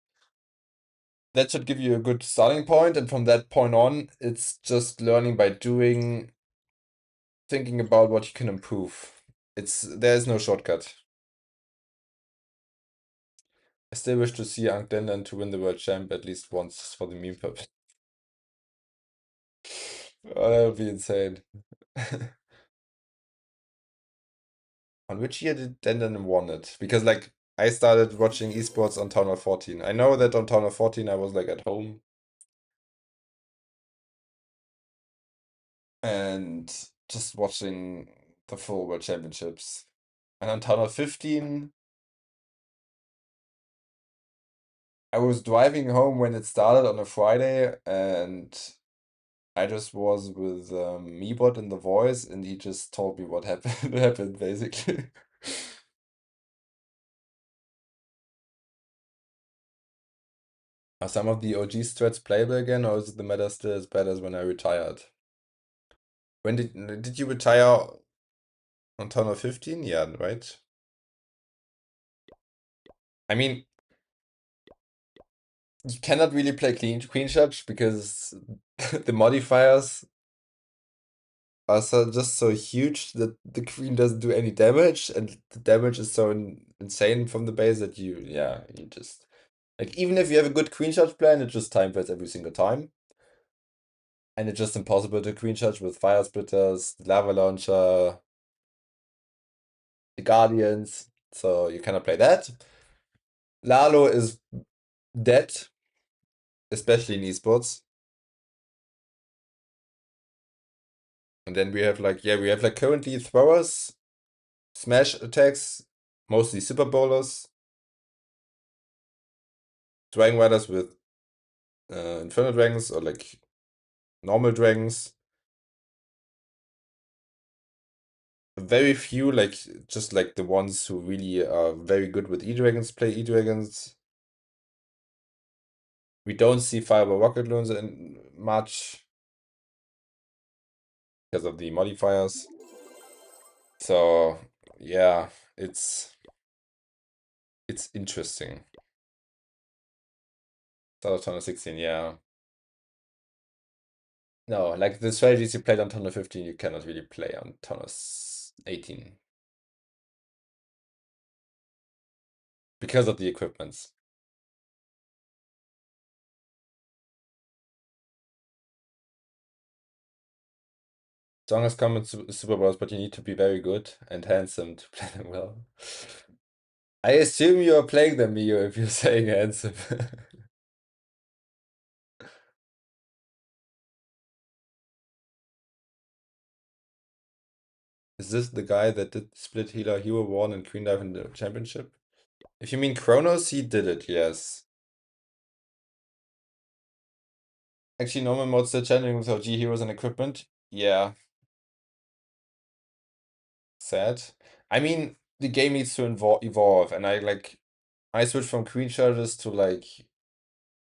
That should give you a good starting point, and from that point on, it's just learning by doing, thinking about what you can improve. There's no shortcut. I still wish to see Ankh Dendan to win the world champ at least once for the meme purpose. Oh, that would be insane. On which year did Dendan won it? Because like I started watching esports on Town Hall 14. I know that on Town Hall 14 I was like at home and just watching the full World Championships. And on Town Hall 15, I was driving home when it started on a Friday, and I just was with Meebot in the voice, and he just told me what happened happened basically. Are some of the OG strats playable again, or is the meta still as bad as when I retired? When did you retire on Town Hall 15? Yeah, right. I mean, you cannot really play Queen Charge because the modifiers are just so huge that the Queen doesn't do any damage, and the damage is so insane from the base that you just like even if you have a good Queen Charge plan, it just time fails every single time. And it's just impossible to Queen Charge with Fire Splitters, Lava Launcher, the Guardians, so you cannot play that. Lalo is dead, especially in esports. And then we have like, we have like currently throwers, smash attacks, mostly super bowlers, dragon riders with infernal dragons or like normal dragons. Very few, like just like the ones who really are very good with E-dragons play E-dragons. We don't see fireball rocket loons in much because of the modifiers. So yeah, it's interesting. Start of Tunnel 16, yeah. No, like the strategies you played on Tunnel 15, you cannot really play on Tunnel 18 because of the equipments. Strongest common Super Bros, but you need to be very good and handsome to play them well. I assume you are playing them, Mio, if you're saying handsome. Is this the guy that did split healer hero one and queen dive in the championship? If you mean Kronos, he did it, yes. Actually, normal mode still challenging with OG heroes and equipment. Yeah, sad. I mean, the game needs to evolve, and I switched from queen charges to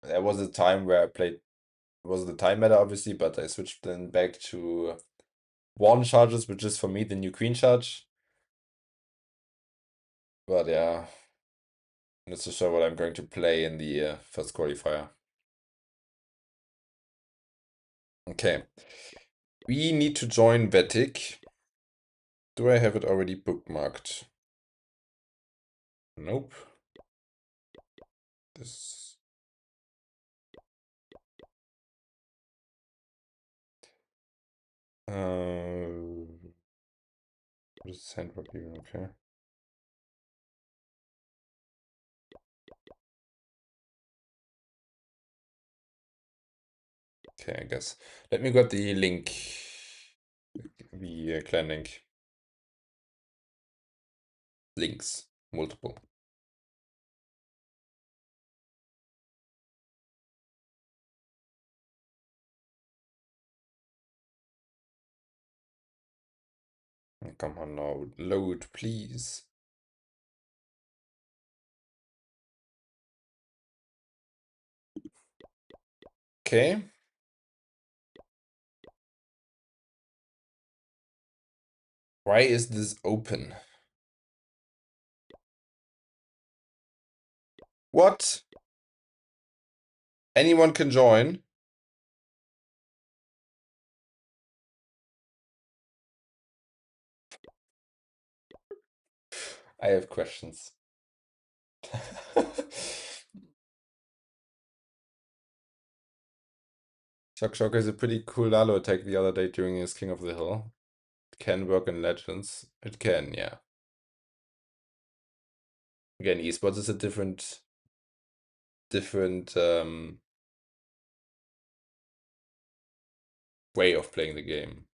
there was a time where I played. It was the time matter, obviously, but I switched then back to one charges, which is for me the new queen charge. But yeah, that's to show what I'm going to play in the first qualifier. Okay, we need to join Vatic. Do I have it already bookmarked? Nope. This. What is handbook even? Okay. Okay, I guess. Let me grab the link. The clan link. Links. Multiple. Come on now. Load, please. Okay. Why is this open? What? Anyone can join? I have questions. Shock Shock is a pretty cool Lalo attack the other day during his King of the Hill. It can work in Legends. It can, yeah. Again, esports is a different way of playing the game.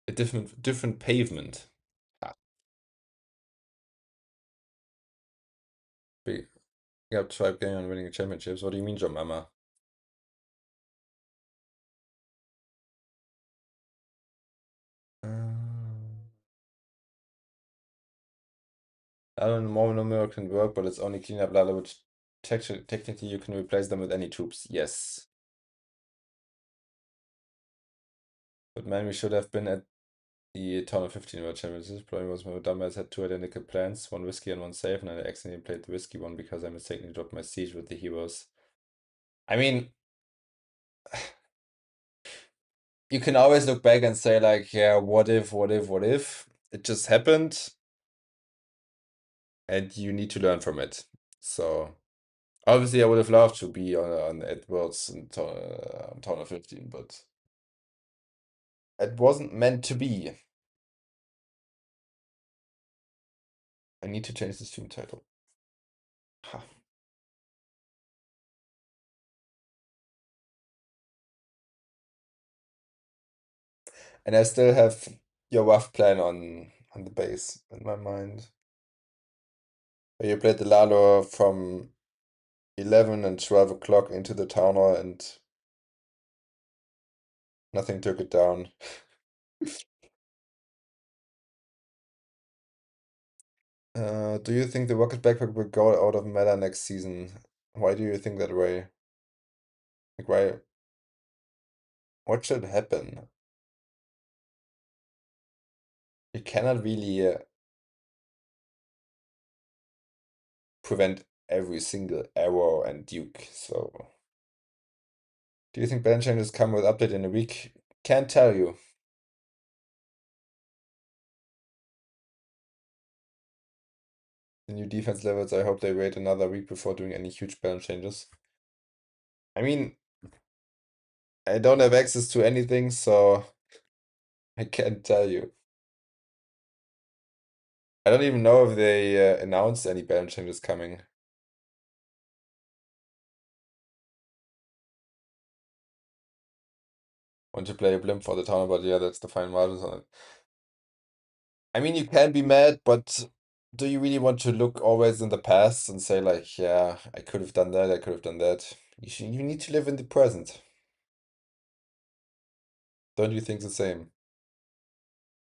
A different pavement. Ah, big up tribe game on winning championships. What do you mean, John Mama? I don't know, more numerical can work, but it's only clean up Lala, which technically you can replace them with any troops. Yes. But man, we should have been at the Town of 15 World Championships. Problem was my dumbass had two identical plans, one whiskey and one safe, and I accidentally played the whiskey one because I mistakenly dropped my siege with the heroes. I mean, you can always look back and say like, yeah, what if, what if, what if? It just happened, and you need to learn from it. So obviously, I would have loved to be on Edwards and Town of 15, but it wasn't meant to be. I need to change the stream title. Ha. And I still have your rough plan on the base in my mind. You played the Lalo from 11 and 12 o'clock into the town hall and nothing took it down. Do you think the Rocket Backpack will go out of meta next season? Why do you think that way? Like, why? What should happen? You cannot really prevent every single arrow and duke, so. Do you think balance changes come with update in a week? Can't tell you. The new defense levels, I hope they wait another week before doing any huge balance changes. I mean, I don't have access to anything, so I can't tell you. I don't even know if they announced any balance changes coming. Want to play a blimp for the tournament, but yeah, that's the fine margins on it. I mean, you can be mad, but do you really want to look always in the past and say like, yeah, I could have done that, I could have done that? You need to live in the present. Don't you think the same?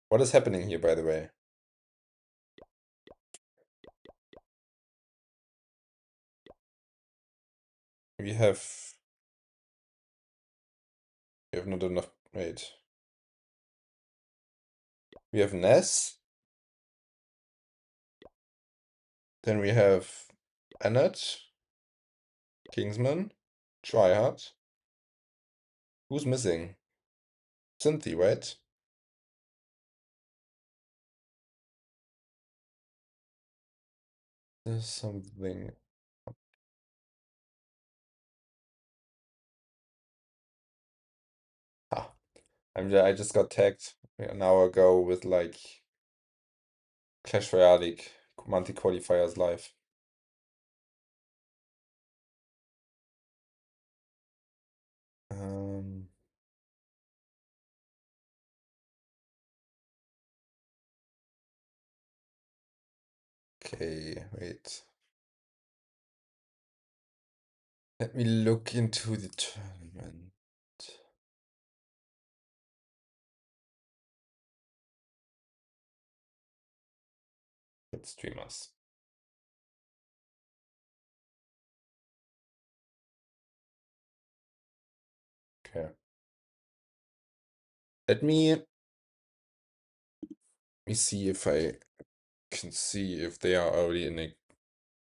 What is happening here, by the way? We have not enough. Wait. We have Ness. Then we have Annette, Kingsman, Tryhard. Who's missing? Cynthia, right? There's something. Ah, I just got tagged an hour ago with like Clash Royale League monthly qualifiers live. Um, okay, wait. Let me look into the tournament. It's streamers. Okay. Let me see if I can see if they are already in a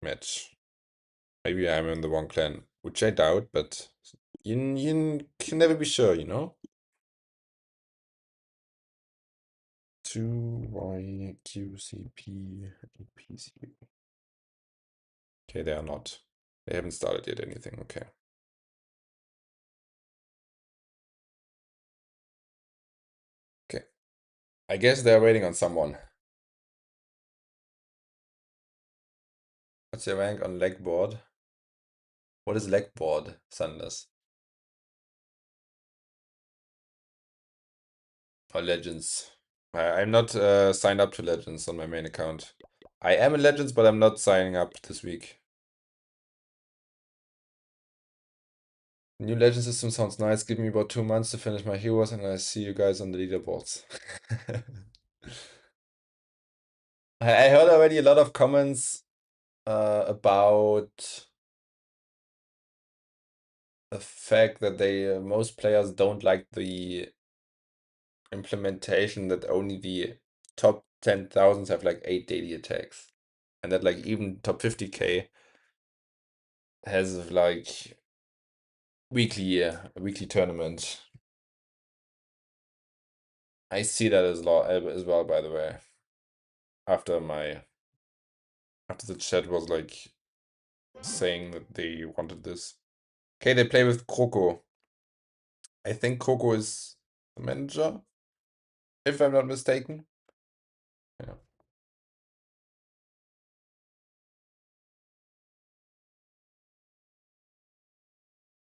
match. Maybe I'm in the wrong clan, which I doubt, but you can never be sure, you know? 2YQCP PC. Okay, they are not. They haven't started yet anything, okay. Okay. I guess they're waiting on someone. What's your rank on leg board? What is leg board, Sanders? Or Legends? I'm not signed up to Legends on my main account. I am in Legends, but I'm not signing up this week. New Legend system sounds nice. Give me about 2 months to finish my heroes, and I see you guys on the leaderboards. I heard already a lot of comments about the fact that most players don't like the implementation that only the top 10,000s have like 8 daily attacks, and that like even top 50k has like weekly tournament. I see that as well, by the way. After the chat was like saying that they wanted this. Okay, they play with Kroko. I think Kroko is the manager, if I'm not mistaken. Yeah.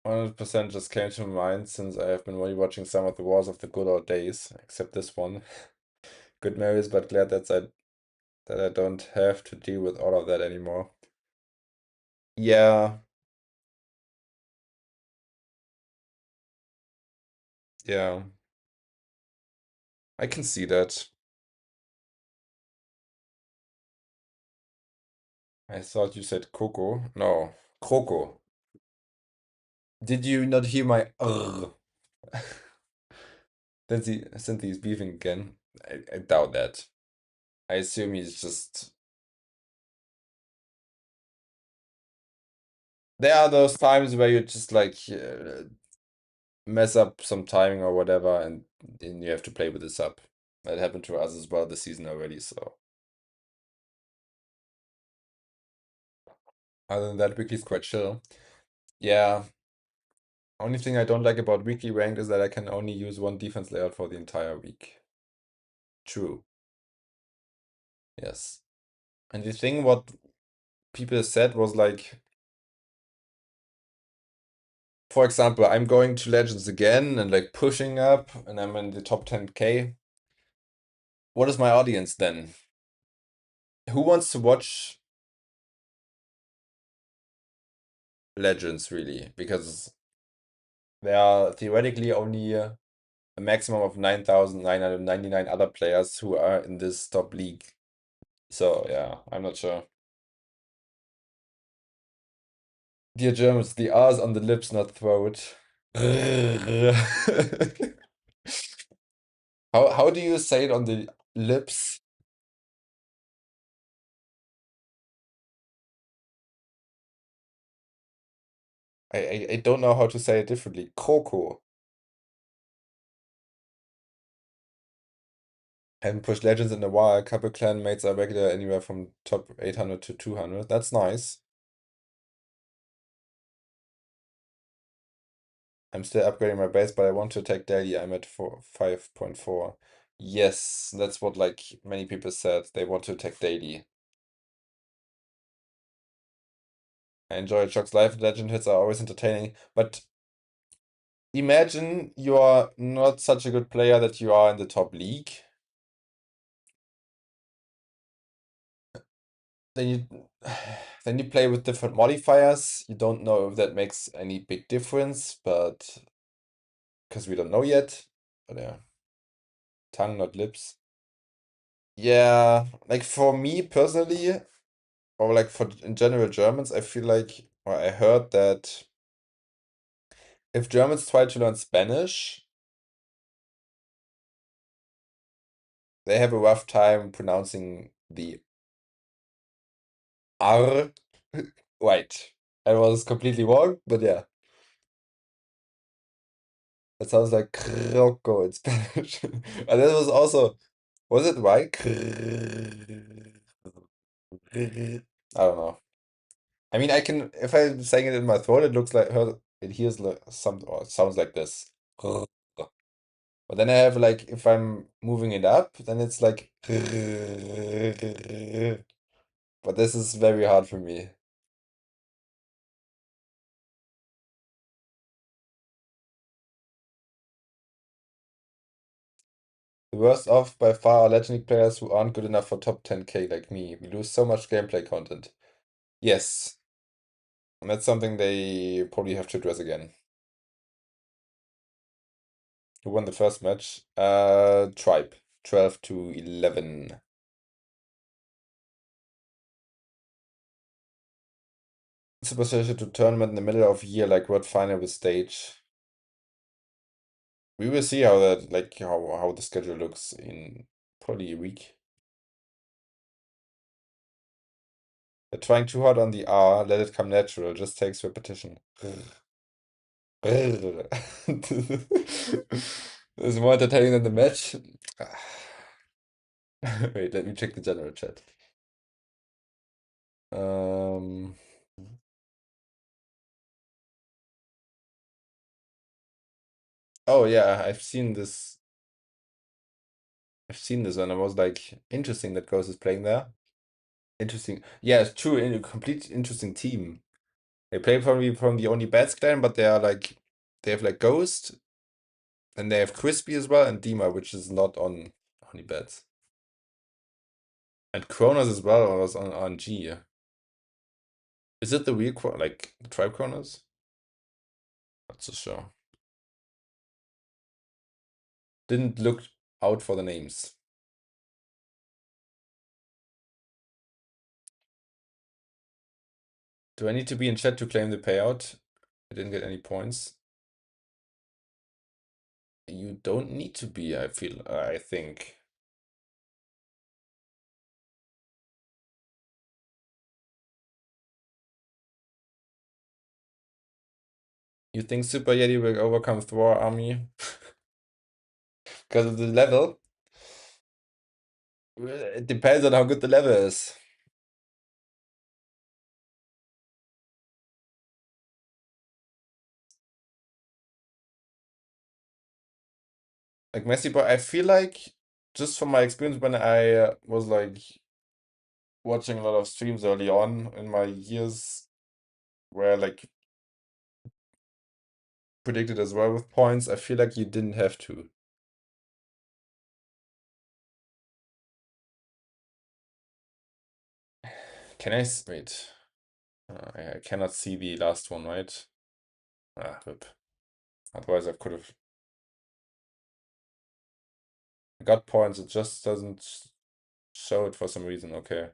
100% just came to mind since I have been rewatching some of the Wars of the Good Old Days, except this one. Good memories, but glad that I don't have to deal with all of that anymore. Yeah, yeah, I can see that. I thought you said Coco. No, Kroko. Did you not hear my since he's beefing again? I doubt that. I assume he's just. There are those times where you just like mess up some timing or whatever, and then you have to play with this up. That happened to us as well this season already, so. Other than that, Wicky's quite chill. Yeah, Only thing I don't like about weekly ranked is that I can only use one defense layout for the entire week. True. Yes. And the thing what people said was like, for example, I'm going to Legends again and like pushing up and I'm in the top 10K. What is my audience then? Who wants to watch Legends really? Because there are theoretically only a maximum of 9,999 other players who are in this top league. So yeah, I'm not sure. Dear Germans, the R's on the lips, not throat. How do you say it on the lips? I don't know how to say it differently. Kroko. Haven't pushed Legends in a while. A couple clan mates are regular anywhere from top 800 to 200. That's nice. I'm still upgrading my base, but I want to attack daily. I'm at 5.4. Yes, that's what like many people said. They want to attack daily. I enjoy Shock's live legend hits are always entertaining, but imagine you are not such a good player that you are in the top league. Then you then you play with different modifiers. You don't know if that makes any big difference, but because we don't know yet. But yeah, tongue, not lips. Yeah, like for me personally, or like for in general Germans, I feel like, or I heard that if Germans try to learn Spanish, they have a rough time pronouncing the R. Right. I was completely wrong, but yeah. That sounds like croco in Spanish. And that was also, was it right? I don't know. I mean, I can, if I'm saying it in my throat, it looks like her, it hears like some, or it sounds like this. But then I have like, if I'm moving it up, then it's like, but this is very hard for me. The worst off by far are Legend League players who aren't good enough for top 10K like me. We lose so much gameplay content. Yes, and that's something they probably have to address again. Who won the first match? Tribe. 12 to 11. Super special to tournament in the middle of year, like what final with stage. We will see how that, like, how the schedule looks in probably a week. They're trying too hard on the R, let it come natural, just takes repetition. This is more entertaining than the match. Wait, let me check the general chat. Um, oh yeah, I've seen this. I've seen this and I was like, interesting that Ghost is playing there. Interesting. Yeah, it's true. In a complete interesting team. They play from the only Bats clan, but they are like they have like Ghost, and they have Crispy as well, and Dima, which is not on only Bats. And Kronos as well was on G. Is it the real like the Tribe Kronos? Not so sure. Didn't look out for the names. Do I need to be in chat to claim the payout? I didn't get any points. You don't need to be, I feel, I think. You think Super Yeti will overcome Thor army? Because of the level? It depends on how good the level is. like Messi, but I feel like just from my experience when I was like watching a lot of streams early on in my years where like predicted as well with points, I feel like you didn't have to. Can wait? I cannot see the last one, right? Ah, rip. Otherwise, I could have got points. It just doesn't show it for some reason. Okay.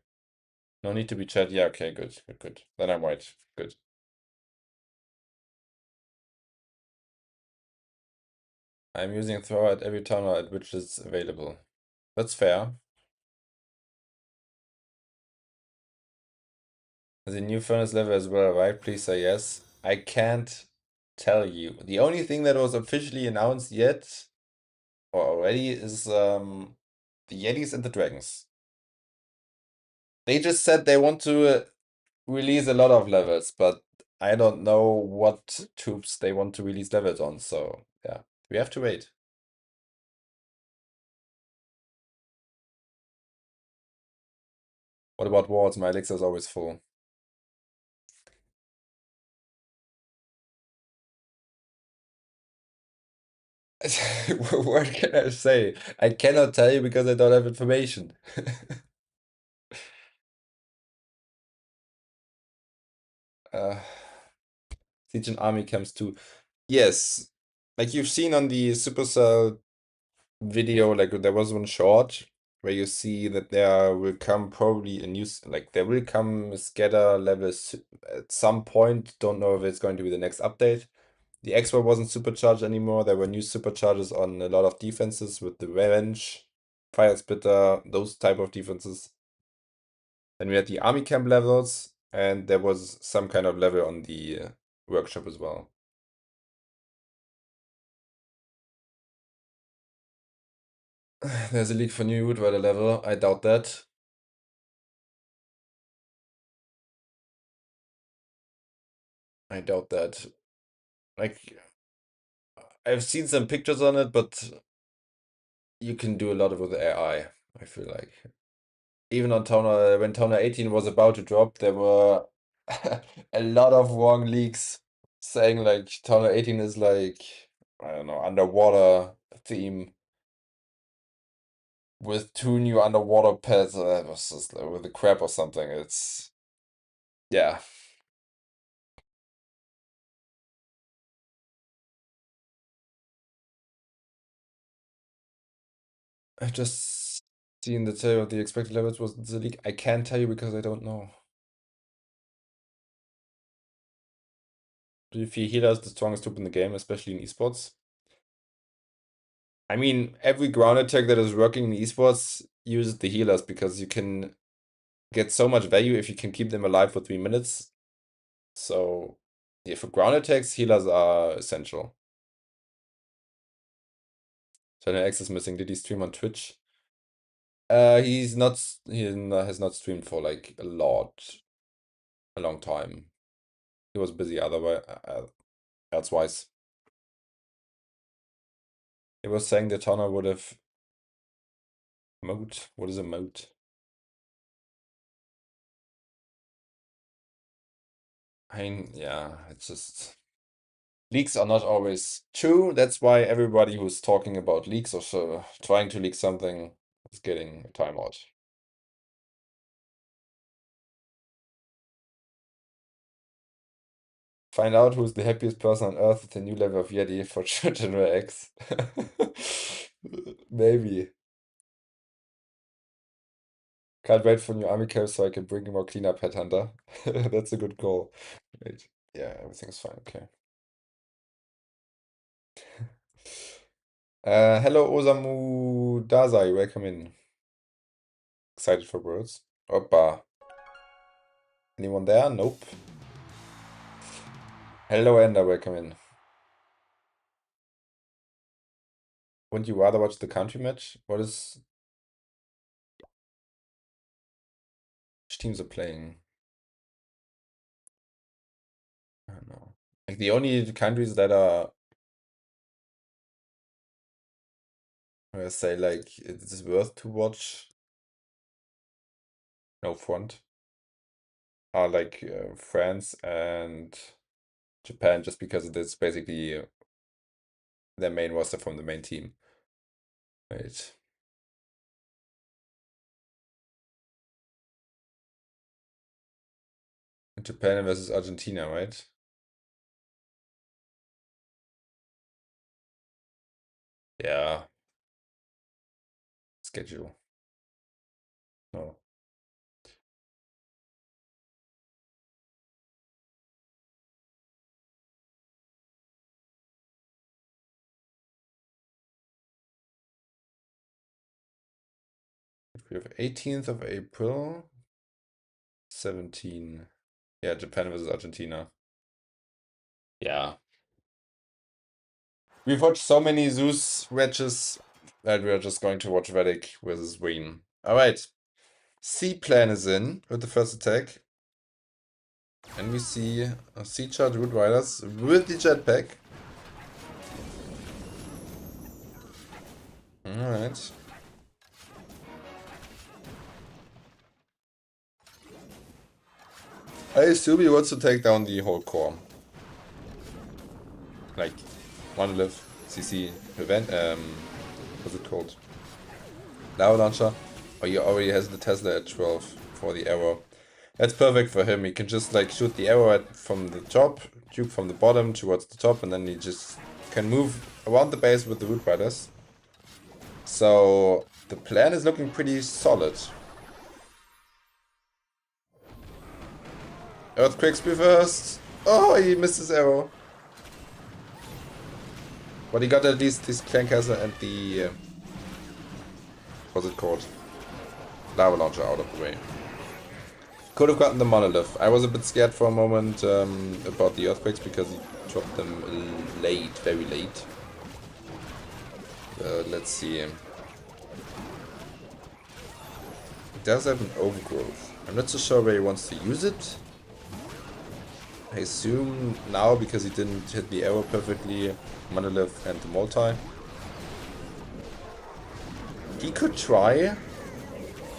No need to be chat. Yeah, okay, good, good, good. Then I'm right. Good. I'm using throw at every tunnel at which it's available. That's fair. The new furnace level as well, right? Please say yes. I can't tell you. The only thing that was officially announced yet or already is the Yetis and the Dragons. They just said they want to release a lot of levels, but I don't know what tubes they want to release levels on, so yeah, we have to wait. What about wards? My elixir is always full. What can I say? I cannot tell you because I don't have information. uh, Siege and army camps too. Yes, like you've seen on the Supercell video, like there was one short where you see that there will come probably a new, like there will come scatter levels at some point. Don't know if it's going to be the next update. The X-Ray wasn't supercharged anymore. There were new supercharges on a lot of defenses with the Revenge, Fire Spitter, those type of defenses. Then we had the army camp levels, and there was some kind of level on the workshop as well. There's a leak for new Woodrider level. I doubt that. I doubt that. Like, I've seen some pictures on it, but you can do a lot with AI, I feel like. Even on Toner, when Toner 18 was about to drop, there were a lot of wrong leaks saying like Toner 18 is like, I don't know, underwater theme with two new underwater pets. That was just like, with a crab or something. It's, yeah. I just seen the table of the expected levels was the leak. I can't tell you because I don't know. Do you feel healer is the strongest troop in the game, especially in esports? I mean, every ground attack that is working in esports uses the healers because you can get so much value if you can keep them alive for 3 minutes. So, yeah, for ground attacks, healers are essential. Channel X is missing. Did he stream on Twitch? He's not. Has not streamed for like a long time. He was busy otherwise, elsewise. He was saying that Tana would have moat. What is a moat? I mean, yeah, it's just leaks are not always true. That's why everybody who's talking about leaks or so, trying to leak something is getting a timeout. Find out who's the happiest person on Earth with the new level of Yeti for General X. Maybe. Can't wait for new army camps so I can bring more cleanup headhunter. That's a good goal. Wait. Yeah, everything's fine. Okay. Hello Osamu Dazai, welcome in. Excited for birds? Oppa. Anyone there? Nope. Hello Ender, welcome in. Wouldn't you rather watch the country match? Which teams are playing? I don't know. Like the only countries that are I say like it's worth to watch. No front. Are like France and Japan, just because it is basically their main roster from the main team. Wait. Japan versus Argentina, right? Yeah. Schedule. No. We have 18th of April, 17. Yeah, Japan versus Argentina. Yeah. We've watched so many ZOOS matches that we are just going to watch Vatic versus Wien. Alright. C plan is in with the first attack. And we see a C charge Root Riders with the jetpack. Alright. I assume he wants to take down the whole core. Like, Monolith, CC, event, what's it called? Lava Launcher. Oh, he already has the Tesla at 12 for the arrow. That's perfect for him. He can just like shoot the arrow from the top, juke from the bottom towards the top, and then he just can move around the base with the Root Riders. So the plan is looking pretty solid. Earthquake Spear first. Oh, he missed his arrow. But he got at least his Clan Castle and the what's it called? Lava Launcher out of the way. Could have gotten the Monolith. I was a bit scared for a moment about the Earthquakes because he dropped them late, very late. Let's see. It does have an overgrowth. I'm not so sure where he wants to use it. I assume now because he didn't hit the arrow perfectly, Monolith and the multi. He could try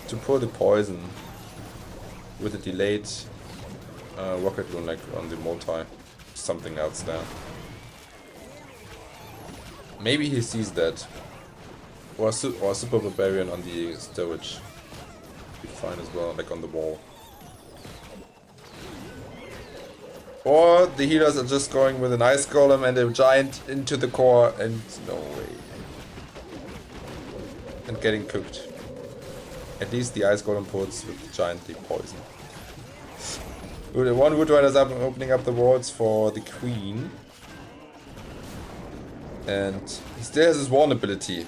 to pull the poison with a delayed rocket rune like on the multi. Something else there. Maybe he sees that. Or Super Barbarian on the storage. Be fine as well, like on the wall. Or the healers are just going with an ice golem and a giant into the core and no way. And getting cooked. At least the ice golem puts with the giant the poison. One Wood Rider's up opening up the walls for the queen. And he still has his warn ability.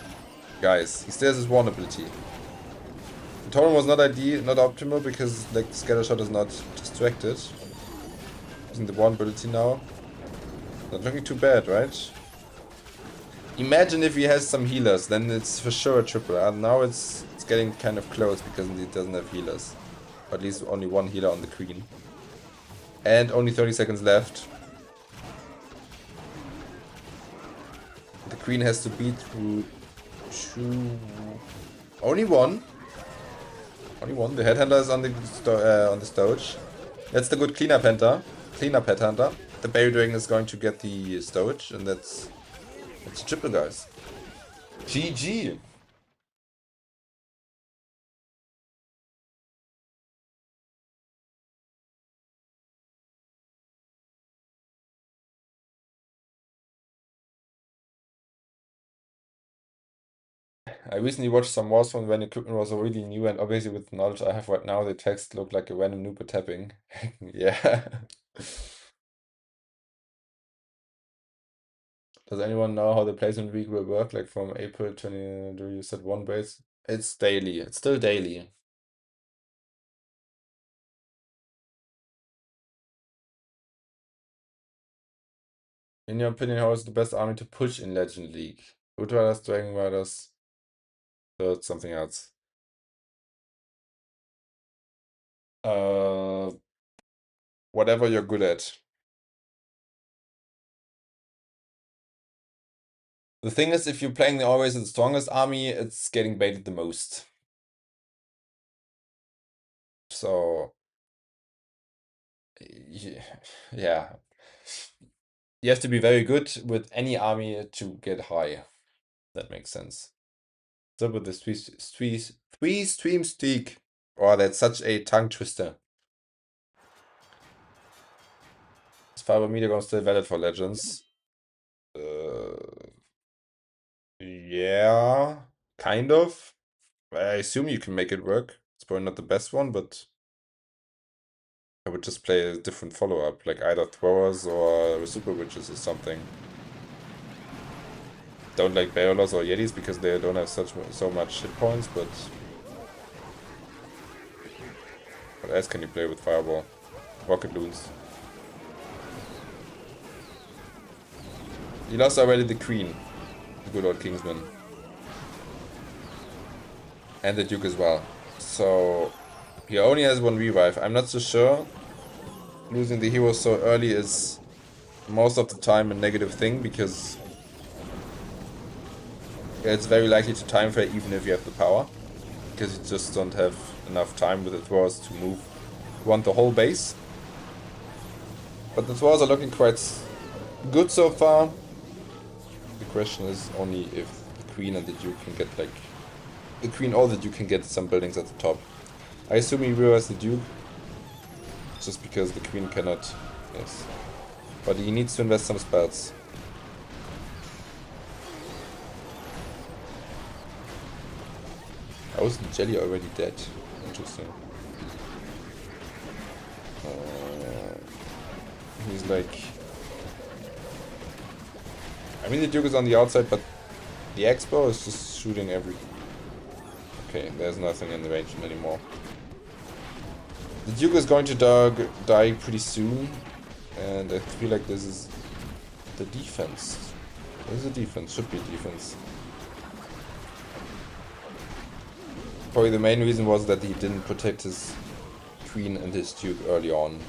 Guys, he still has his warn ability. The totem was not not optimal because like scatter shot is not distracted. Using the warn ability now. Not looking too bad, right? Imagine if he has some healers, then it's for sure a triple. And now it's getting kind of close because he doesn't have healers. Or at least only one healer on the queen. And only 30 seconds left. The queen has to beat through two... Only one. Only one. The headhunter is on the storage. That's the good cleanup hunter. Cleanup headhunter. The berry dragon is going to get the storage, and that's a triple, guys. GG. I recently watched some Warzone when equipment was really new, and obviously with the knowledge I have right now, the text looked like a random noob tapping. Yeah. Does anyone know how the placement week will work? Like from April 20, do you set one base? It's daily. It's still daily. In your opinion, how is the best army to push in Legend League? Root Riders, Dragon Riders, something else. Uh, whatever you're good at. The thing is, if you're playing always the strongest army, it's getting baited the most. So, yeah. You have to be very good with any army to get high. That makes sense. So with the three stream streak. Oh, that's such a tongue twister. Is Fiber Mediacom still valid for Legends? Yeah, kind of. I assume you can make it work. It's probably not the best one, but I would just play a different follow-up, like either Throwers or Super Witches or something. Don't like Bayolas or Yetis because they don't have so much hit points, but what else can you play with Fireball? Rocket Loons. He lost already the Queen, the good old Kingsman. And the Duke as well. So he only has one revive. I'm not so sure. Losing the hero so early is most of the time a negative thing because it's very likely to time fade even if you have the power. Because you just don't have enough time with the Throwers to move. You want the whole base. But the Throwers are looking quite good so far. The question is only if the Queen and the Duke can get like... The Queen or the Duke can get some buildings at the top. I assume he realized the Duke. Just because the Queen cannot... Yes. But he needs to invest some spells. How is the Jelly already dead? Interesting. He's like... I mean the Duke is on the outside, but the Expo is just shooting every... Okay, there's nothing in the range anymore. The Duke is going to die pretty soon, and I feel like this is the defense. This is a defense, should be defense. Probably the main reason was that he didn't protect his Queen and his Duke early on.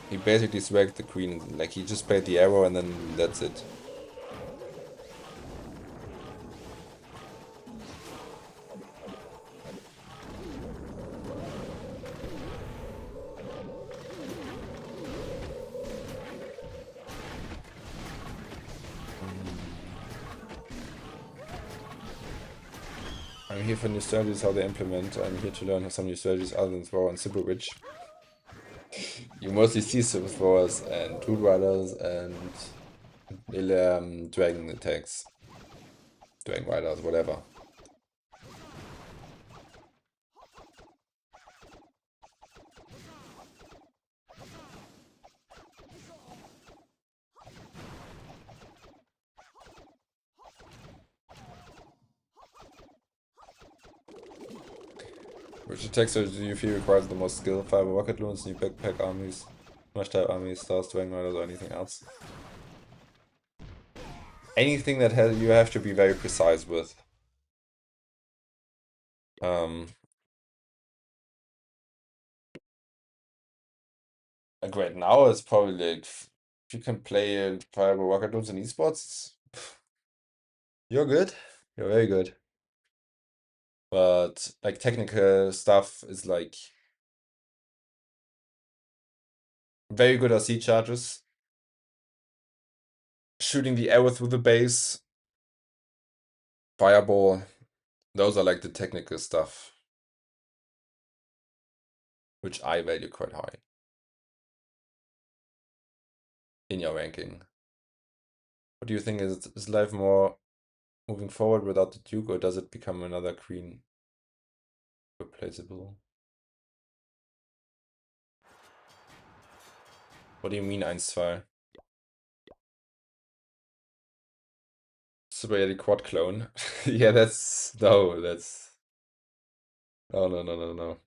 He basically swagged the Queen, like he just played the arrow and then that's it. I'm here for new strategies, how they implement. I'm here to learn some new strategies other than Thrower and Super Witch. You mostly see Super Throwers and Root Riders and Dragon attacks. Dragon Riders, whatever. Which attack strategy do you feel requires the most skill? Fiber Rocket Loons, new backpack armies, smash type armies, stars, Dragon Riders, or anything else? Anything that you have to be very precise with. Like right now, it's probably like if you can play Fiber Rocket Loons in esports, you're good. You're very good. But like technical stuff is like very good RC charges. Shooting the arrow through the base. Fireball. Those are like the technical stuff. Which I value quite high. In your ranking. What do you think? Is life more moving forward without the Duke, or does it become another Queen replaceable? What do you mean 1-2? Super Yeti quad clone. Yeah, that's... No, that's... No, no, no, no, no.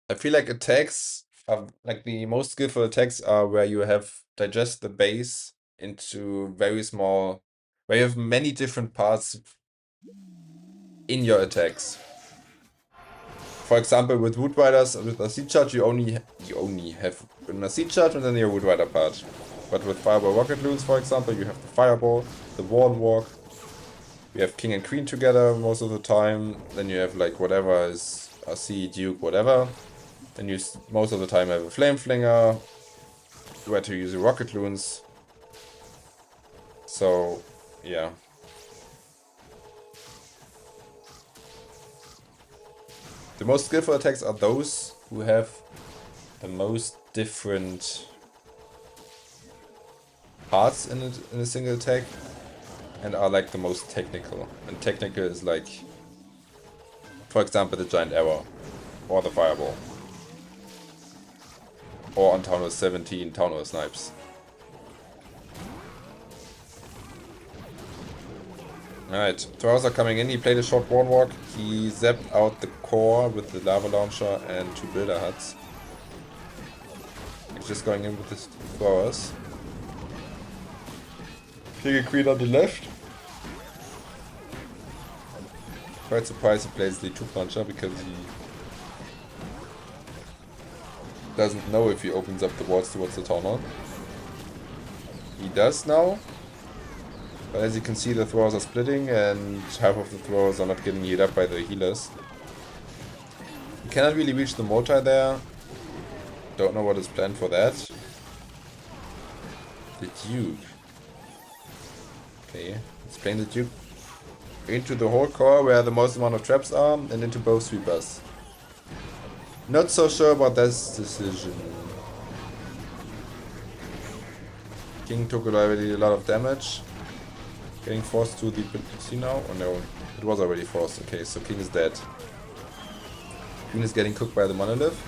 I feel like attacks are... Like the most skillful attacks are where you have digest the base into very small... Where you have many different parts in your attacks. for example, with Wood Riders, with a Seed Charge, you only have a Seed Charge and then your Wood Rider part. But with Fireball Rocket Loons, for example, you have the Fireball, the Warn Walk. You have King and Queen together most of the time. Then you have like whatever is RC, Duke, whatever. Then you most of the time have a Flame Flinger, where to use your Rocket Loons. So, yeah. The most skillful attacks are those who have the most different parts in a single attack and are like the most technical. And technical is like, for example, the Giant Arrow or the Fireball. Or on Town Hall 17, Town Hall Snipes. Alright, Throwers are coming in, he played a short Warn Walk, he zapped out the core with the Lava Launcher and 2 Builder Huts. He's just going in with his Throwers. King and Queen on the left. Quite surprised he plays the 2 Puncher because he doesn't know if he opens up the wards towards the Town Hall. He does now. But as you can see, the throwers are splitting and half of the throwers are not getting healed up by the healers. You cannot really reach the multi there. Don't know what is planned for that. The Duke. Okay, let's play the Duke into the whole core where the most amount of traps are and into both sweepers. Not so sure about this decision. King took already a lot of damage. Getting forced to the ability now? Oh no, it was already forced. Okay, so King is dead. Queen is getting cooked by the Monolith.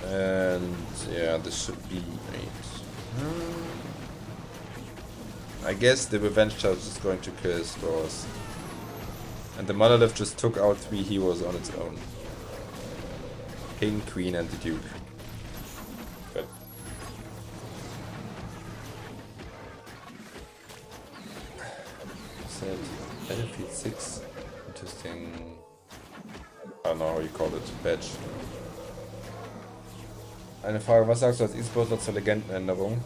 And yeah, this should be made. I guess the Revenge Charge is going to kill his Throwers. And the Monolith just took out 3 heroes on its own. King, Queen and the Duke. Good. Battlefield 6. Interesting. I don't know how you call it. Badge. Eine Frage, was sagst du als E-Sportler zur Legendenänderung?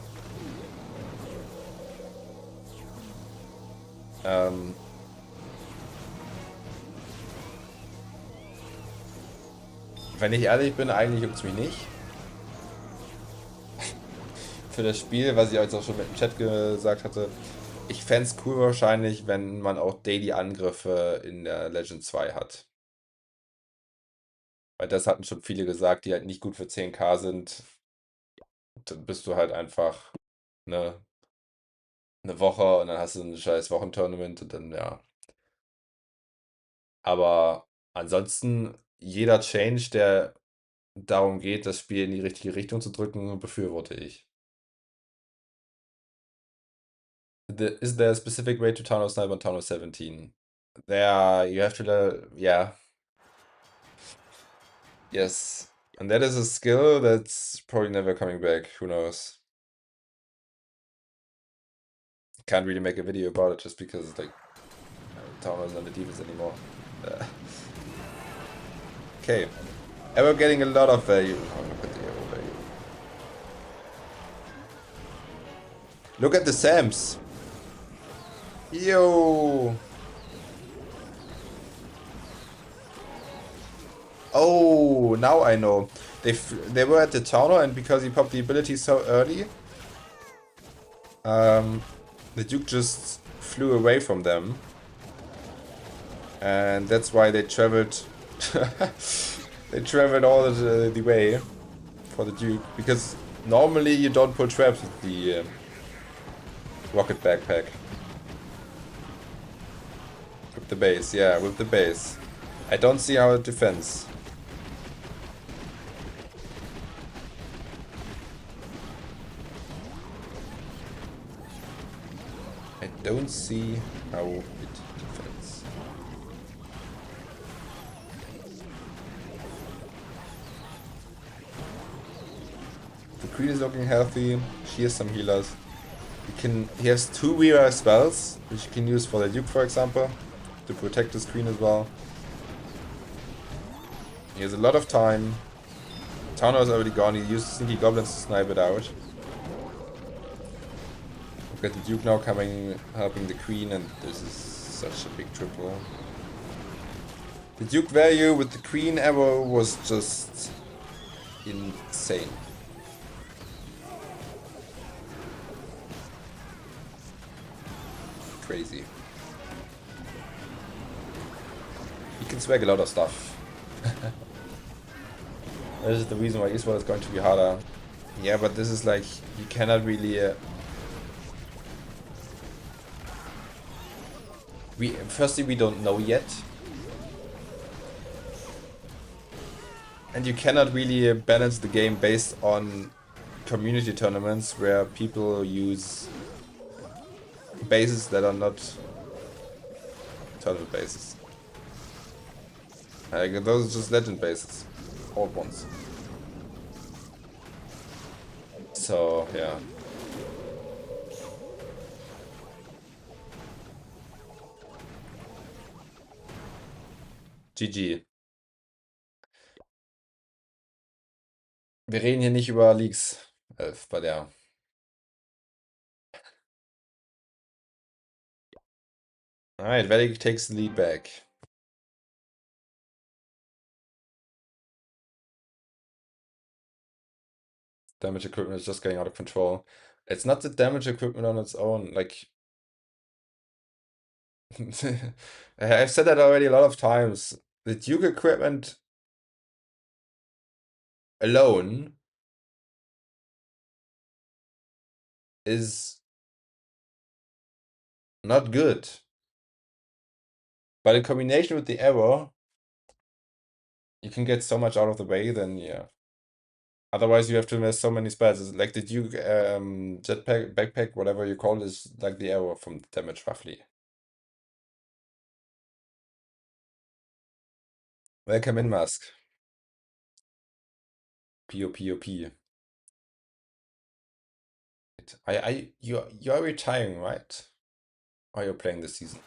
Wenn ich ehrlich bin, eigentlich juckt es mich nicht. Für das Spiel, was ich jetzt auch schon mit dem Chat gesagt hatte, ich fände es cool wahrscheinlich, wenn man auch Daily-Angriffe in der Legend 2 hat. Weil das hatten schon viele gesagt, die halt nicht gut für 10k sind. Dann bist du halt einfach eine Woche und dann hast du ein scheiß Wochentournament und dann, ja. Aber ansonsten, jeder Change, der darum geht, das Spiel in die richtige Richtung zu drücken, befürworte ich. Is there a specific way to Town Hall Snipe on Town Hall 17? There, you have to, yeah. Yes. And that is a skill that's probably never coming back, who knows. Can't really make a video about it just because, like, Town Hall is not the defense anymore. Okay. And we're getting a lot of value. Oh, look at the arrow value. Look at the Sams. Yo. Oh, now I know. They were at the Town Hall, and because he popped the ability so early, the Duke just flew away from them. And that's why they traveled they traveled all the way for the Duke, because normally you don't pull traps with the rocket backpack. With the base, yeah, with the base. I don't see how it defends. I don't see how it defends. The Queen is looking healthy. She has some healers. He has 2 Weaver spells, which you can use for the Duke, for example. to protect the screen as well. He has a lot of time. Towner is already gone. He used Sneaky Goblins to snipe it out. We've got the Duke now coming, helping the Queen, and this is such a big triple. The Duke value with the Queen arrow was just insane. Crazy. He can swag a lot of stuff. This is the reason why Esports is going to be harder. Yeah, but this is like, you cannot really... Firstly, we don't know yet. And you cannot really balance the game based on community tournaments where people use bases that are not tournament bases. Like, those are just legend bases. Old ones. So, yeah. GG. Wir reden hier nicht über Leagues 11 bei der. Alright, Vatic takes the lead back. Damage equipment is just getting out of control. It's not the damage equipment on its own, like... I've said that already a lot of times. The Duke equipment alone is not good. But in combination with the arrow, you can get so much out of the way, then yeah. Otherwise, you have to invest so many spells. It's like the Duke jetpack, backpack, whatever you call it, is like the arrow from the damage, roughly. Welcome in, Mask. P-O-P-O-P. You're retiring, right? Or you're playing this season?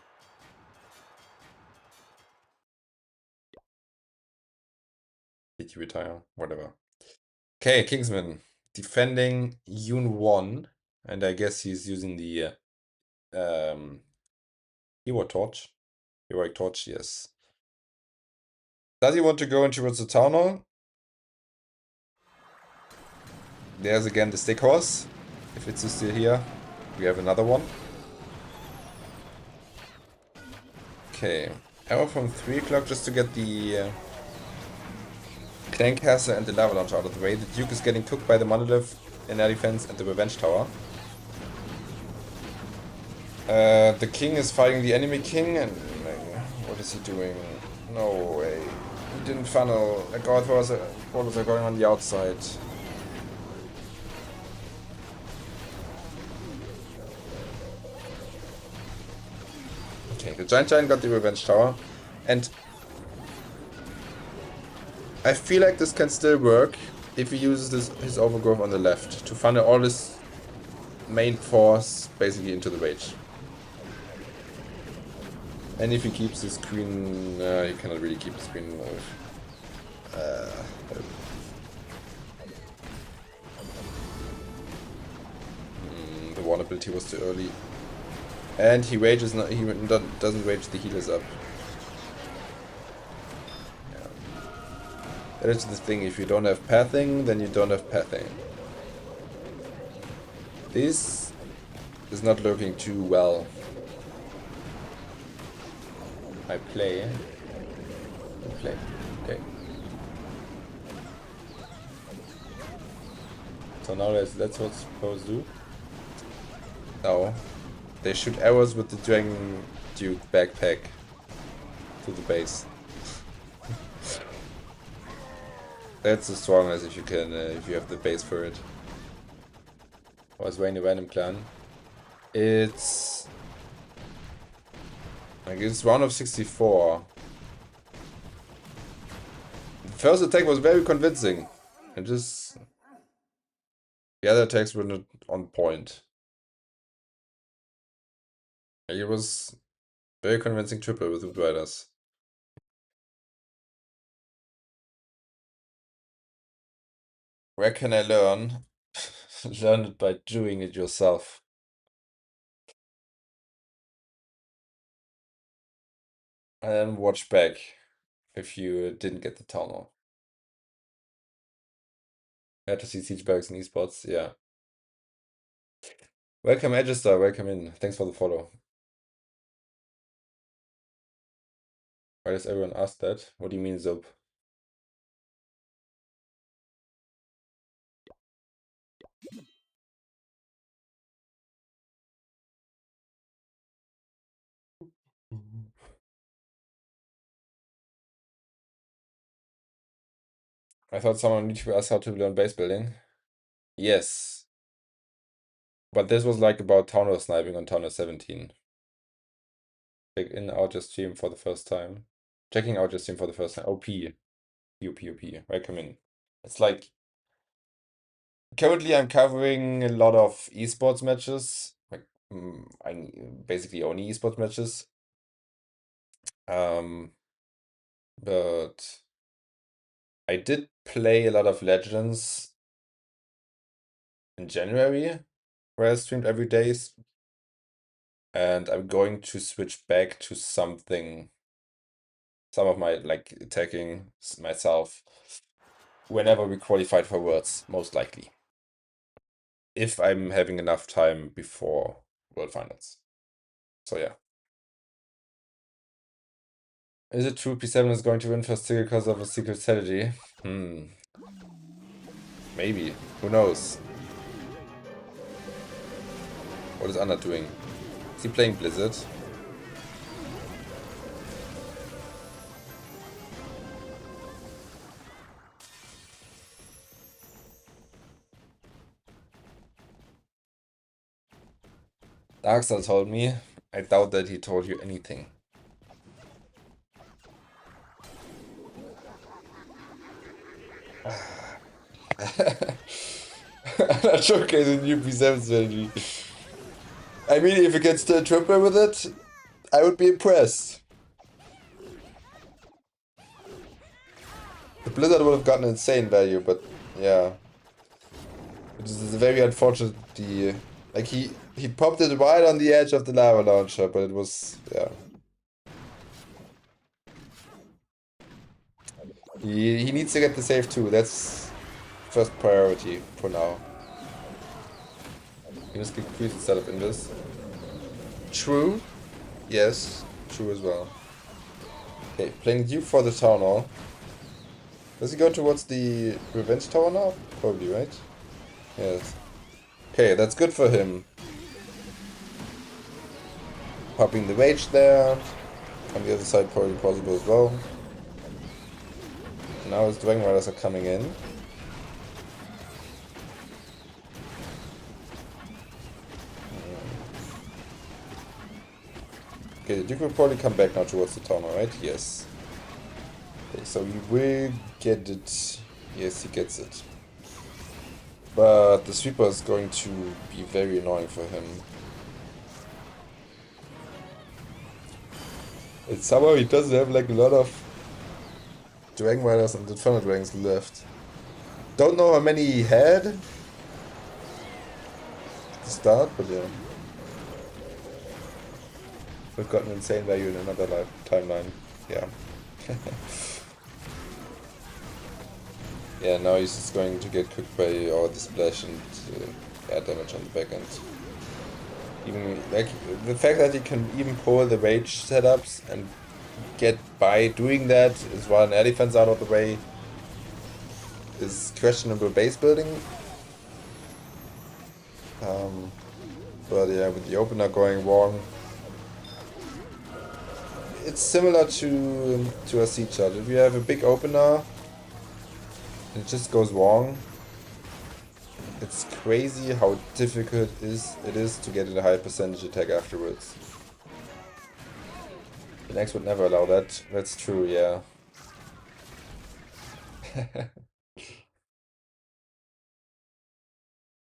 Did you retire? Whatever. Okay, Kingsman. Defending Yun 1. And I guess he's using the Hero Torch. Heroic Torch, yes. Does he want to go into towards the Town Hall? There's again the Stick Horse. If it's still here, we have another one. Okay. Arrow from 3 o'clock just to get the Clan Castle and the Lava Launch out of the way. The Duke is getting cooked by the Monolith in air defense and the Revenge Tower. The King is fighting the enemy King, and what is he doing? No way. He didn't funnel. God, what was going on the outside? Okay, the Giant got the Revenge Tower, and I feel like this can still work if he uses his Overgrowth on the left to funnel all his main force basically into the Rage. And if he keeps the screen, he cannot really keep the screen alive. The one ability was too early. And he rages not, he doesn't rage the healers up. Yeah. That is the thing, if you don't have pathing, then you don't have pathing. This is not looking too well. I play. Okay. So now that's what it's supposed to do. No. They shoot arrows with the Dragon Duke backpack to the base. That's as strong as if you can, if you have the base for it. Was Wayne a random clan? It's... I guess it's round of 64. The first attack was very convincing. And just... The other attacks were not on point. It was Very convincing triple with Root Riders. Where can I learn? Learn it by doing it yourself. And then watch back if you didn't get the town hall. Had to see Siege Barracks in Esports, yeah. Welcome, Agistar, welcome in. Thanks for the follow. Why does everyone ask that? What do you mean, Zoop? I thought someone needed to ask how to learn base building. Yes. But this was like about town hall sniping on town hall 17. Check in out your stream for the first time. Checking out your stream for the first time. OP. OP. Welcome in. It's like currently I'm covering a lot of esports matches. Like I basically only esports matches. But I did play a lot of Legends in January, where I streamed every day, and I'm going to switch back to some of my like attacking myself whenever we qualified for Worlds, most likely. If I'm having enough time before World Finals. So yeah. Is it true P7 is going to win first tier because of a secret strategy? Maybe. Who knows? What is Anna doing? Is he playing Blizzard? Darkstar told me. I doubt that he told you anything. I'm not showcasing new P7 strategy. I mean, if you can still triple with it, I would be impressed. The Blizzard would have gotten insane value, but yeah. It is very unfortunate. Like he popped it right on the edge of the lava launcher, but it was yeah. He needs to get the save too. That's first priority for now. He must get crease instead of invis. True. Yes. True as well. Okay, playing you for the town hall. Does he go towards the revenge tower now? Probably, right? Yes. Okay, that's good for him. Popping the rage there. On the other side, probably possible as well. Now his Dragon Riders are coming in. Okay, the Duke will probably come back now towards the town, right? Yes. Okay, so he will get it. Yes, he gets it. But the sweeper is going to be very annoying for him. And somehow he doesn't have like a lot of Dragon Riders and Inferno Dragons left. Don't know how many he had to start, but yeah. We've gotten insane value in another timeline. Yeah. Yeah, now he's just going to get cooked by all the splash and air damage on the back end. Even like the fact that he can even pull the rage setups and get by doing that is while an air defense out of the way is questionable base building. But yeah, with the opener going wrong, it's similar to a siege shot. If you have a big opener, it just goes wrong. It's crazy how difficult it is to get a high percentage attack afterwards. The next would never allow that. That's true, yeah.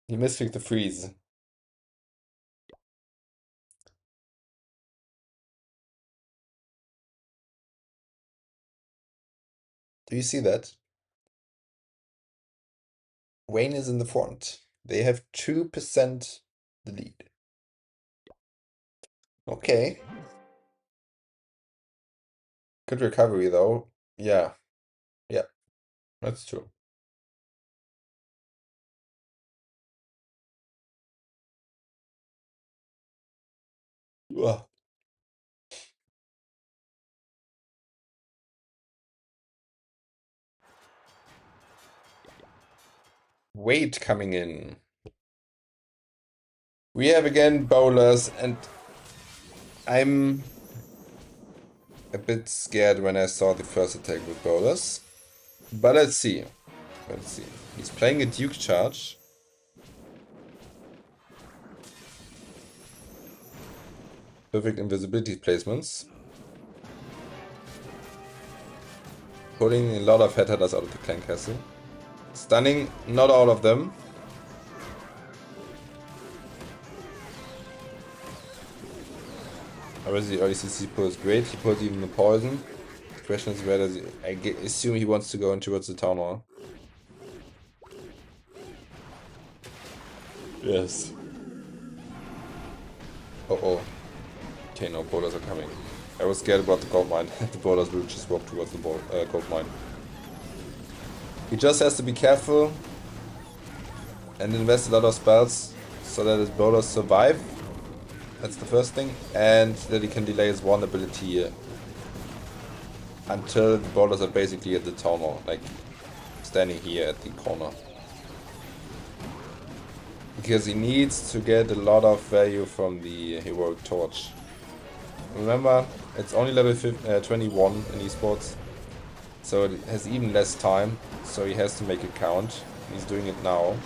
He misfigured the freeze. Do you see that? Wayne is in the front. They have 2% the lead. Okay. Good recovery though. Yeah. Yeah. That's true. Ugh. Wade coming in. We have again bowlers, and I'm a bit scared when I saw the first attack with bowlers. But let's see. Let's see. He's playing a Duke charge. Perfect invisibility placements. Pulling a lot of headhunters out of the clan castle. Stunning not all of them. Obviously, the early CC pull is great. He pulled even the poison. The question is where does he... assume he wants to go in towards the town hall. Yes. Uh-oh. Okay, no, bowlers are coming. I was scared about the gold mine. The bowlers will just walk towards the gold mine. He just has to be careful and invest a lot of spells so that his bowlers survive. That's the first thing. And that he can delay his vulnerability until the bowlers are basically at the town hall, like standing here at the corner. Because he needs to get a lot of value from the heroic torch. Remember, it's only level 21 in esports, so it has even less time, so he has to make it count. He's doing it now.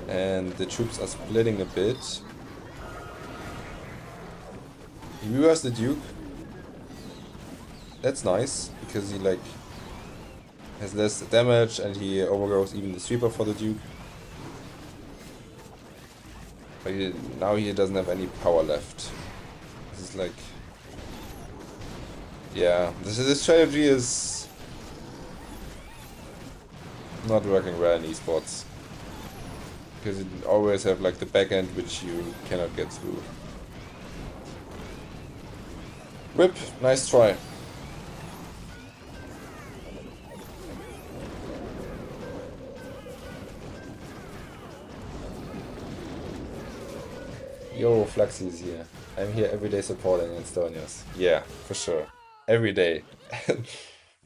And the troops are splitting a bit. He reversed the Duke. That's nice, because he like has less damage and he overgoes even the sweeper for the Duke. But now he doesn't have any power left. This is like... yeah, this strategy is not working well in esports. Because you always have like the back end which you cannot get through. Whip, nice try. Yo, Flaxy is here. I'm here every day supporting Estonians. Yeah, for sure. Every day.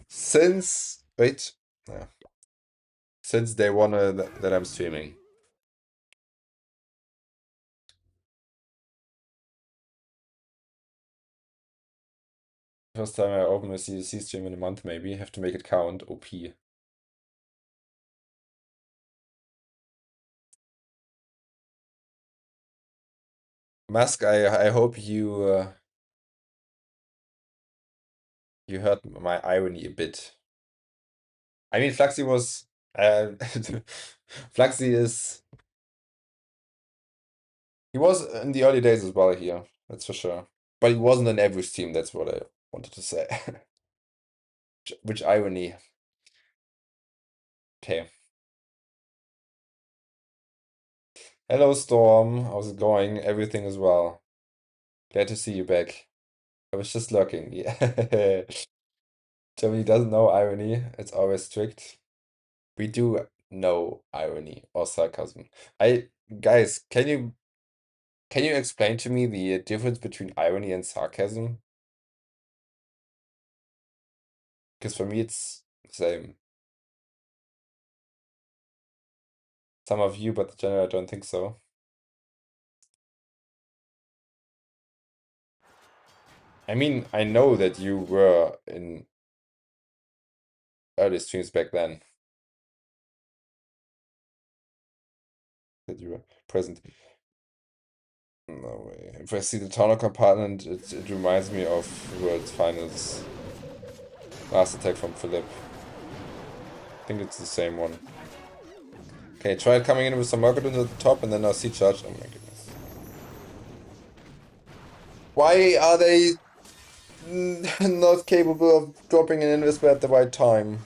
Since... wait. Yeah. Since day one that I'm streaming. First time I open a CDC stream in a month maybe. Have to make it count. OP. Musk, I hope you you heard my irony a bit. I mean, Flaxy was Flaxy is... he was in the early days as well here, that's for sure. But he wasn't in every stream, that's what I wanted to say. Which irony. Okay. Hello Storm, how's it going? Everything is well. Glad to see you back. I was just lurking. Yeah. Germany doesn't know irony, it's always strict. We do know irony or sarcasm. Guys, can you explain to me the difference between irony and sarcasm? Because for me it's the same. Some of you, but the general I don't think so. I mean, I know that you were in early streams back then. That you were present. No way. If I see the Tower compartment, it reminds me of World Finals. Last attack from Philip. I think it's the same one. Okay, try coming in with some Market at the top and then I'll see charge. Oh my goodness. Why are they not capable of dropping an Invisper at the right time.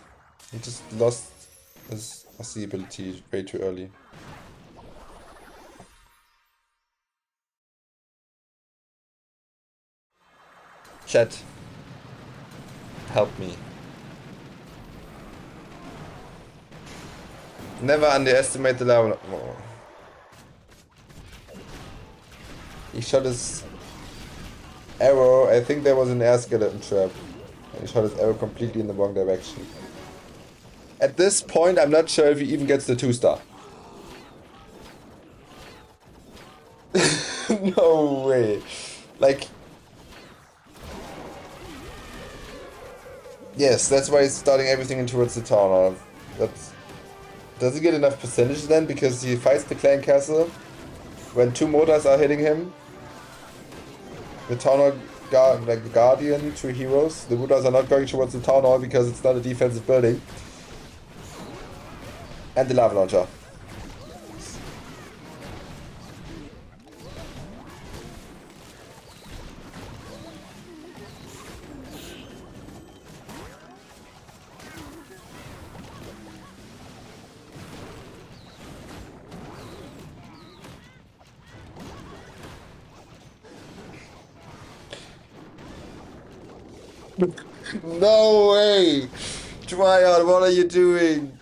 He just lost his RC ability way too early. Chat, help me. Never underestimate the level. Oh. He shot his arrow. I think there was an air skeleton trap. And he shot his arrow completely in the wrong direction. At this point, I'm not sure if he even gets the 2-star. No way. Like... Yes, that's why he's starting everything in towards the town. That's... Does he get enough percentage then? Because he fights the clan castle when 2 mortars are hitting him. The town hall, like the guardian, 2 heroes. The mortars are not going towards the town hall because it's not a defensive building. And the lava launcher. No way! Triad, what are you doing?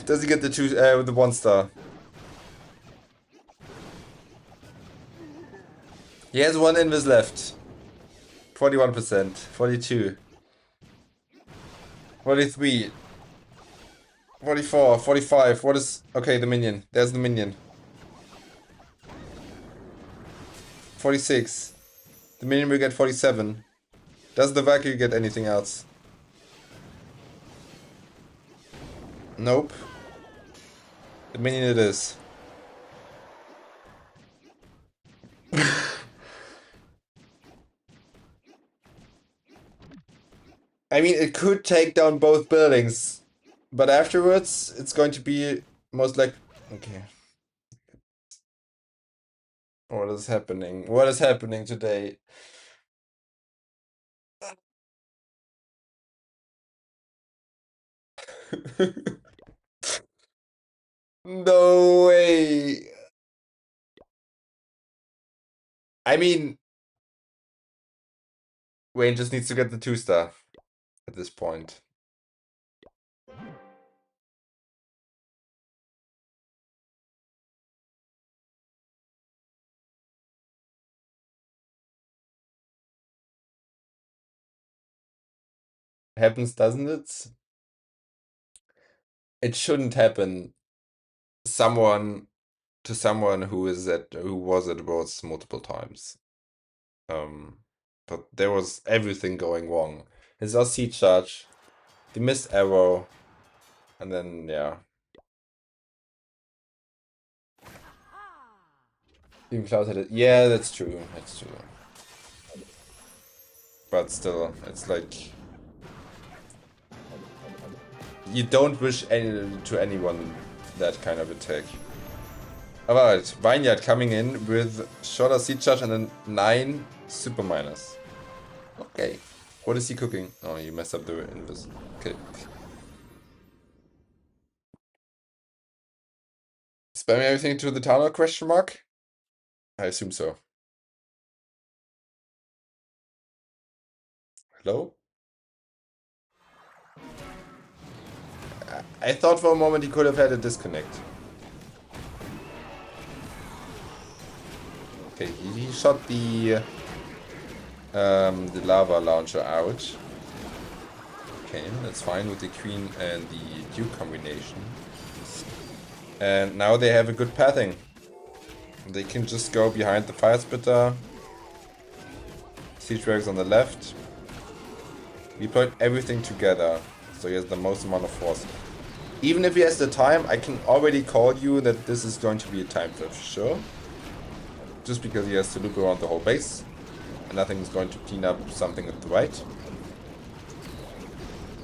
Does he get the 2 with the 1-star? He has 1 invis left. 41%, 42, 43, 44, 45. What is... Okay, the minion. There's the minion. 46. The minion will get 47. Does the Valkyrie get anything else? Nope. The minion it is. I mean, it could take down both buildings, but afterwards, it's going to be most like... Okay. What is happening? What is happening today? No way. I mean, Wayne just needs to get the 2-star at this point. Happens, doesn't it? It shouldn't happen. Someone who was at Worlds multiple times. But there was everything going wrong. His RC charge, the missed arrow, and then yeah. Even Cloud had it. Yeah, that's true. That's true. But still, it's like you don't wish to anyone that kind of attack. Alright, Vineyard coming in with shorter seed charge and then 9 super miners. Okay. What is he cooking? Oh, you messed up the invis. Okay. Spamming everything to the town hall, question mark? I assume so. Hello? I thought for a moment he could have had a disconnect. Okay, he shot the lava launcher out. Okay, that's fine with the queen and the duke combination. And now they have a good pathing. They can just go behind the fire spitter. Siege Drags on the left. We put everything together, so he has the most amount of force. Even if he has the time, I can already call you that this is going to be a time for sure. Just because he has to loop around the whole base. And nothing is going to clean up something at the right.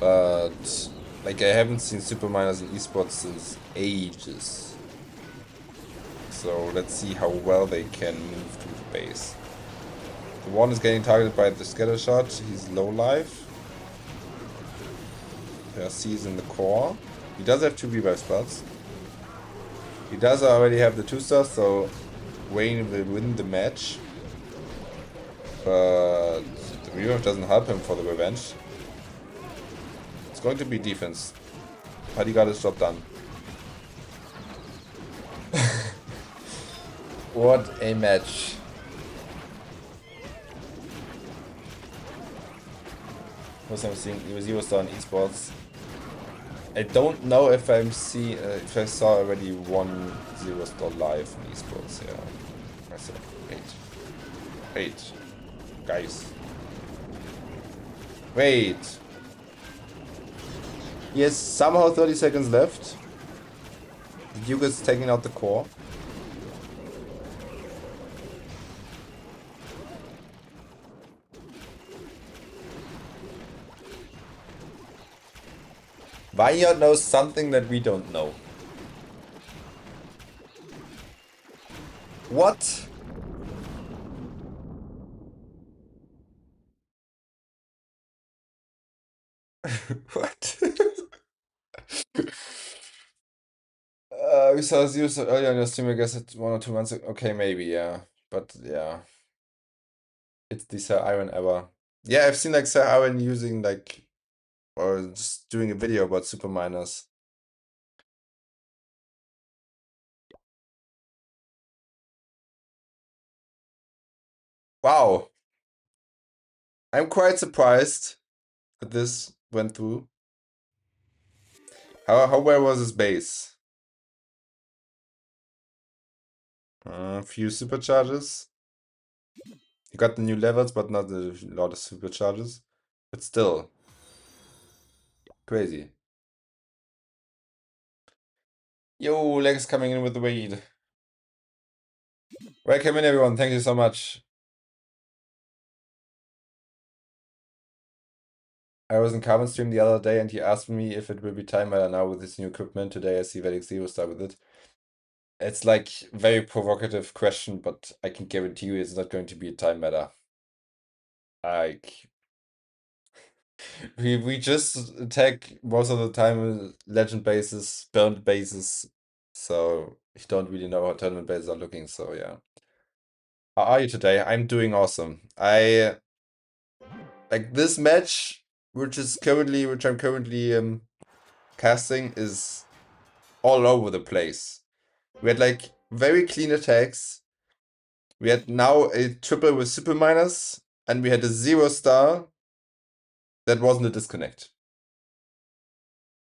But like I haven't seen super miners in esports since ages. So let's see how well they can move to the base. The one is getting targeted by the scatter shot. He's low life. Yeah, C is in the core. He does have 2 revive spots. He does already have the 2-star, so Wayne will win the match. But the revive doesn't help him for the revenge. It's going to be defense. But he got his job done. What a match. First time seeing ZOOS on Esports. I don't know if if I saw already one ZOOS live in Esports. Yeah, I said wait, guys, wait. He has somehow 30 seconds left. Duke is taking out the core. Vanya knows something that we don't know. What? What? We saw Zeus earlier on your stream, I guess, 1 or 2 months ago. Okay, maybe, yeah. But, yeah. It's the Sir Iron ever. Yeah, I've seen, like, Sir Iron using, like, or just doing a video about super miners. Wow. I'm quite surprised that this went through. How well was his base? Few supercharges. You got the new levels, but not a lot of supercharges. But still. Crazy. Yo, Lex coming in with the weed. Welcome in, everyone. Thank you so much. I was in Carmen's stream the other day and he asked me if it will be time matter now with this new equipment. Today I see Vatic Zero start with it. It's like very provocative question, but I can guarantee you it's not going to be a time matter. Like we just attack most of the time legend bases, burned bases, so we don't really know how tournament bases are looking, so yeah. How are you today? I'm doing awesome. I like this match, which I'm currently casting, is all over the place. We had like very clean attacks. We had now a triple with super miners, and we had a 0-star that wasn't a disconnect.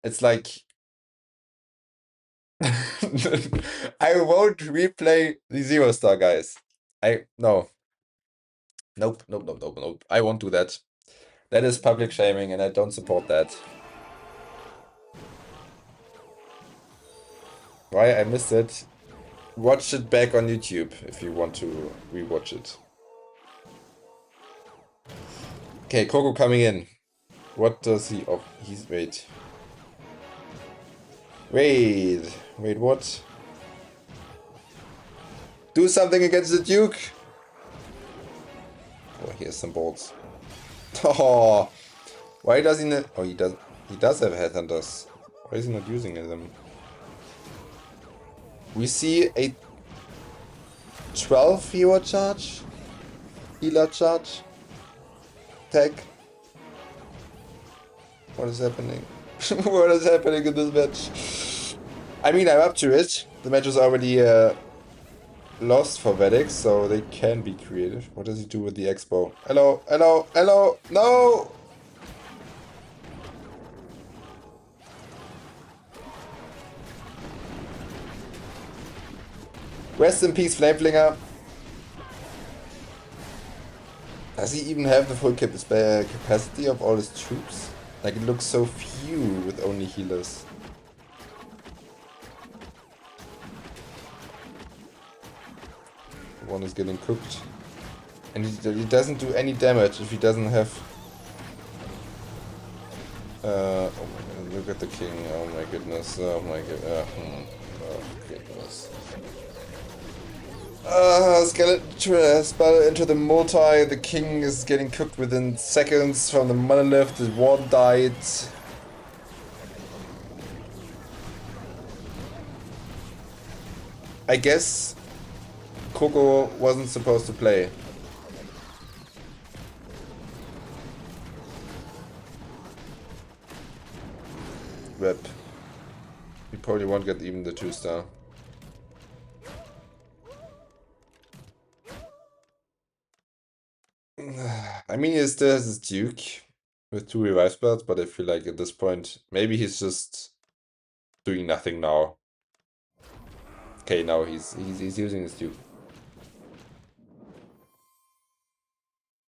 It's like I won't replay the 0-star, guys. No. Nope. I won't do that. That is public shaming, and I don't support that. Why I missed it? Watch it back on YouTube if you want to rewatch it. Okay, Coco coming in. What does he... Oh, he's... Wait, what? Do something against the Duke! Oh, he has some bolts. Oh, why does he not... Oh, he does have headhunters. Why is he not using them? We see a 12 hero charge, healer charge, tag. What is happening? What is happening in this match? I mean, I'm up to it. The match is already lost for Vatic, so they can be creative. What does he do with the expo? Hello, no! Rest in peace, Flameflinger. Does he even have the full capacity of all his troops? Like, it looks so few with only healers. One is getting cooked. And he doesn't do any damage if he doesn't have... oh my god, look at the king. Oh my goodness. Oh my god. Oh goodness. Skeleton spell into the multi. The king is getting cooked within seconds from the monolith. The ward died. I guess Coco wasn't supposed to play. Rip. He probably won't get even the 2-star. I mean, he still has his Duke with 2 revive spells, but I feel like at this point, maybe he's just doing nothing now. Okay, now he's using his Duke.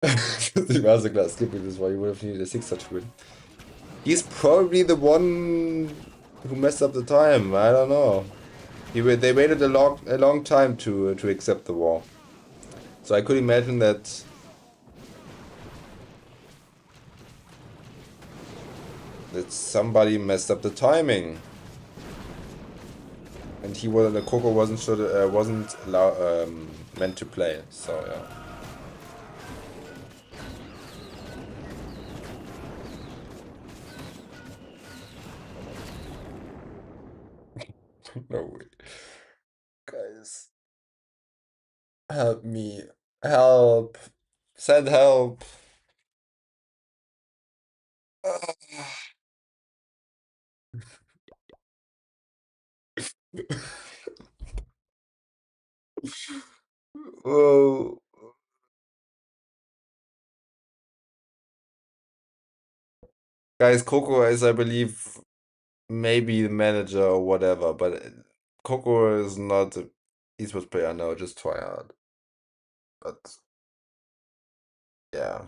The masterclass skipping this why you would have needed a 6-star to win. He's probably the one who messed up the time. I don't know. They waited a long time to accept the war. So I could imagine that somebody messed up the timing, and the Coco wasn't meant to play. So yeah. No way. Guys. Help me. Help. Send help. Oh. Guys, Coco is, I believe, maybe the manager or whatever, but Coco is not a esports player, no, just try hard. But yeah.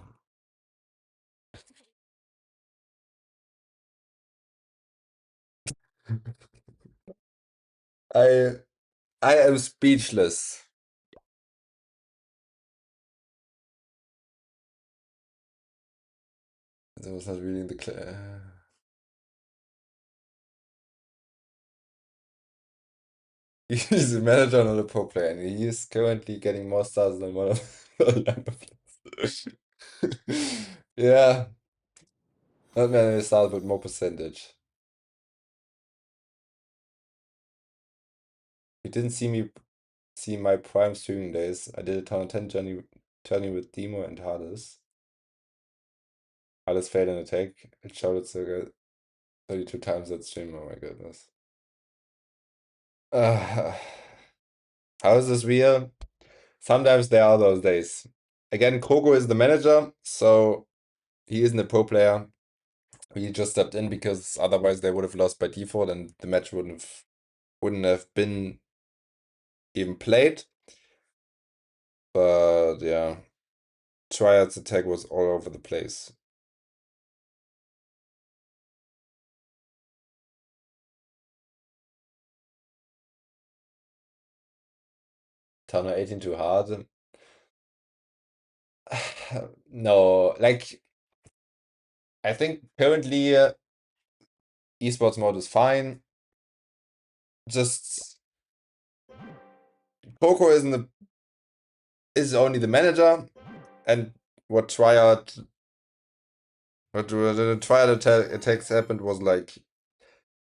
I I am speechless. That was not reading the He's a manager, not a pro player, and he is currently getting more stars than one of the younger players. Yeah, not many stars, but more percentage. You didn't see my prime streaming days. I did a ton of 10 journey with Demo and Hades. Hades failed an attack. It shouted circa 32 times that stream. Oh my goodness. Uh, how is this real? Sometimes there are those days. Again, Kogo is the manager, so he isn't a pro player. He just stepped in because otherwise they would have lost by default and the match wouldn't have been even played. But yeah, Triad's attack was all over the place. Turner 18 too hard. No, like I think currently esports mode is fine. Just Poco is only the manager, and what the Triad attacks happened was like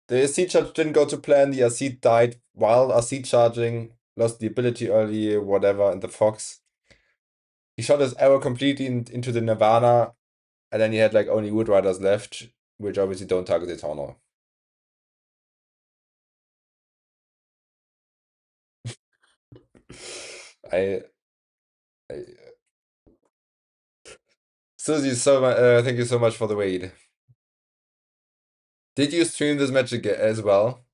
the SC charge didn't go to plan. The RC died while RC charging, lost the ability early, whatever, and the Fox. He shot his arrow completely into the Nirvana, and then he had like only Wood Riders left, which obviously don't target the Eternal. I, I Susie, thank you so much for the raid. Did you stream this match again as well?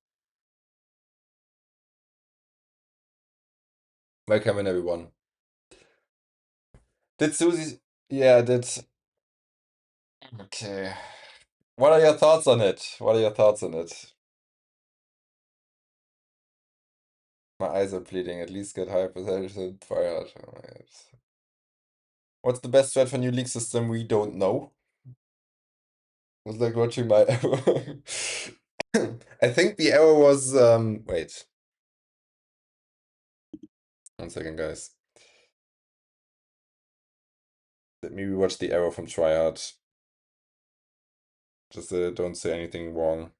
Welcome in, everyone. Did Susie? Yeah, did. Okay. What are your thoughts on it? What are your thoughts on it? My eyes are bleeding. At least get higher percentage than Fireheart. Oh my God. What's the best strat for new league system? We don't know. It was like watching my arrow. I think the arrow was wait. 1 second, guys. Let me rewatch the arrow from Tryhard. Just don't say anything wrong.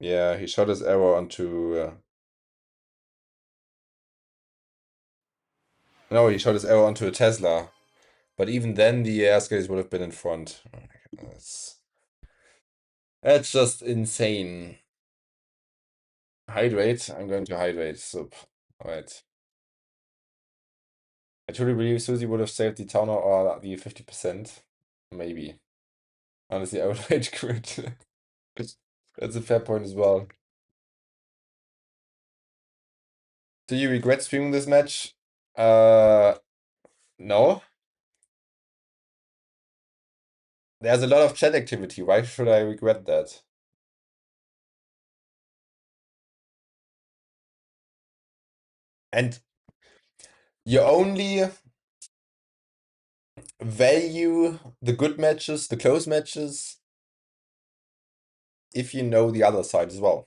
Yeah, he shot his arrow onto. No, he shot his arrow onto a Tesla. But even then, the air skaters would have been in front. Oh my goodness. That's just insane. Hydrate. I'm going to hydrate. Soup. Alright. I truly believe Susie would have saved the Towner or the 50%. Maybe. Honestly, I would rage quit. That's a fair point as well. Do you regret streaming this match? No. There's a lot of chat activity. Why should I regret that? And you only value the good matches, the close matches, if you know the other side as well.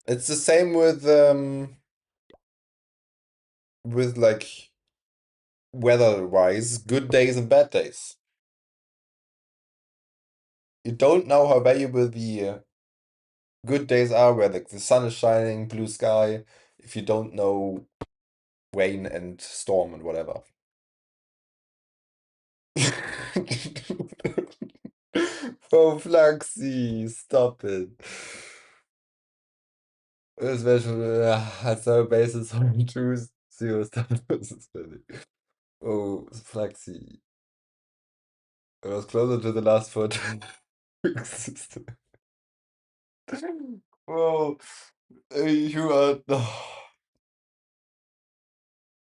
It's the same with like weather-wise, good days and bad days. You don't know how valuable the good days are, where like the sun is shining, blue sky, if you don't know rain and storm and whatever. Oh, Flaxy, stop it. Has no basis on truth. Zero stuff. This is funny. Oh, Flaxy. I was closer to the last foot. Bro, you are.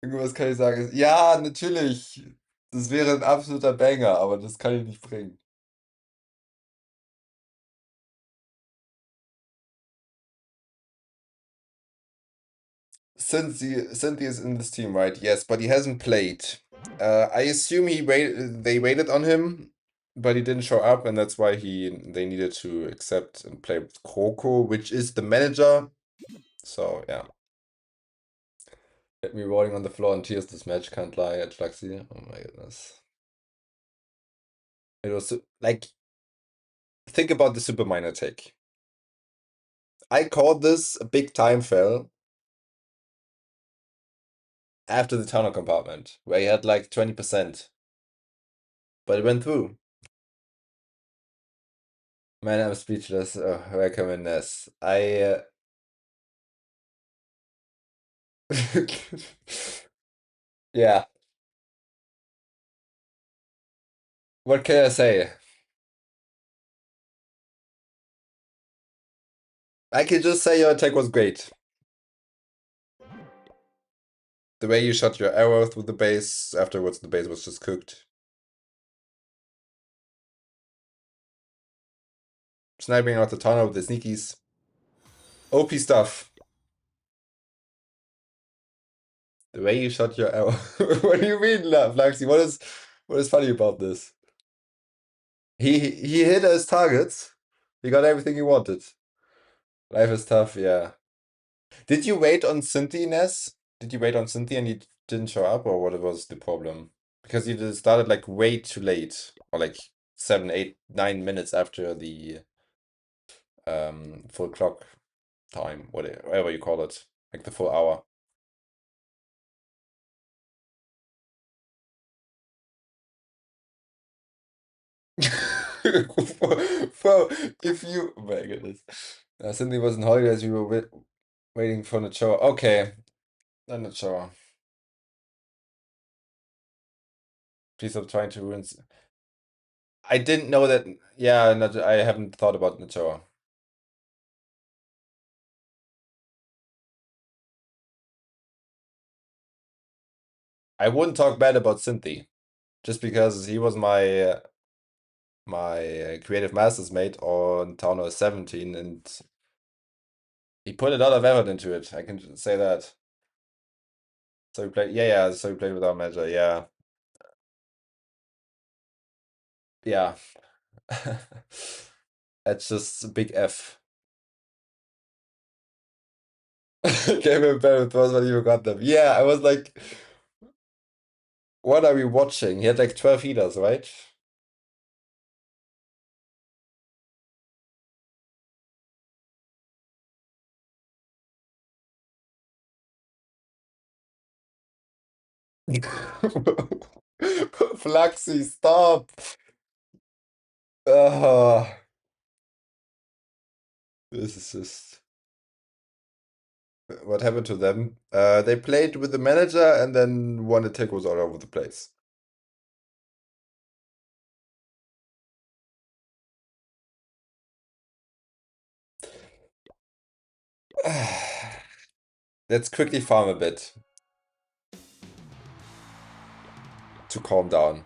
Irgendwas kann ich sagen. Ja, natürlich. Das wäre ein absoluter Banger, aber das kann ich nicht bringen. Cynthia is in this team, right? Yes, but he hasn't played. I assume they waited on him, but he didn't show up, and that's why they needed to accept and play with Coco, which is the manager. So yeah. Get me rolling on the floor in tears this match, can't lie at Flaxy. Oh my goodness. It was like, think about the super minor take. I called this a big time fail after the tunnel compartment, where he had like 20%. But it went through. Man, I'm speechless. Oh, welcome in this. Yeah. What can I say? I can just say your attack was great. The way you shot your arrow through the base, afterwards the base was just cooked. Sniping out the tunnel with the sneakies. OP stuff. The way you shot your arrow. What do you mean, Flaxy? What is funny about this? He hit his targets. He got everything he wanted. Life is tough, yeah. Did you wait on Cynthia, Ness? Did you wait on Cynthia and he didn't show up, or what was the problem? Because you just started like way too late, or like 7, 8, 9 minutes after the full clock time, whatever you call it, like the full hour. Bro, if you, oh my goodness, Cynthia was on holidays. We were waiting for the show. Okay, then the show. Please stop trying to ruin. I didn't know that. Yeah, I haven't thought about Nachoa. I wouldn't talk bad about Cynthia, just because he was my creative master's mate on Town Hall 17, and he put a lot of effort into it. I can say that. So we played, yeah. So we played with our manager, yeah, yeah. That's just a big F. Game in bed was when you got them. Yeah, I was like, what are we watching? He had like 12 healers, right? Fluxy, stop! Uh, this is just... What happened to them? They played with the manager and then one attack was all over the place. Let's quickly farm a bit to calm down.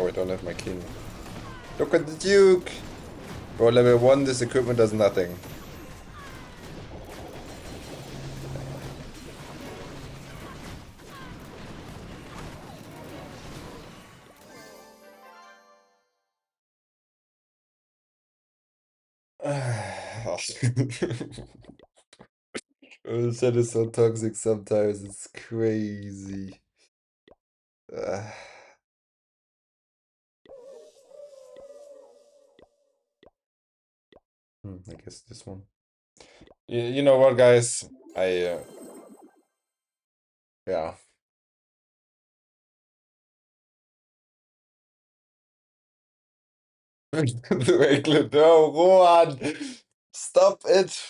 Oh, I don't have my king. Look at the Duke! Bro, level 1, this equipment does nothing. That is so toxic sometimes, it's crazy. I guess this one. You know what, guys? Yeah. Wait, no, Rohan! Stop it!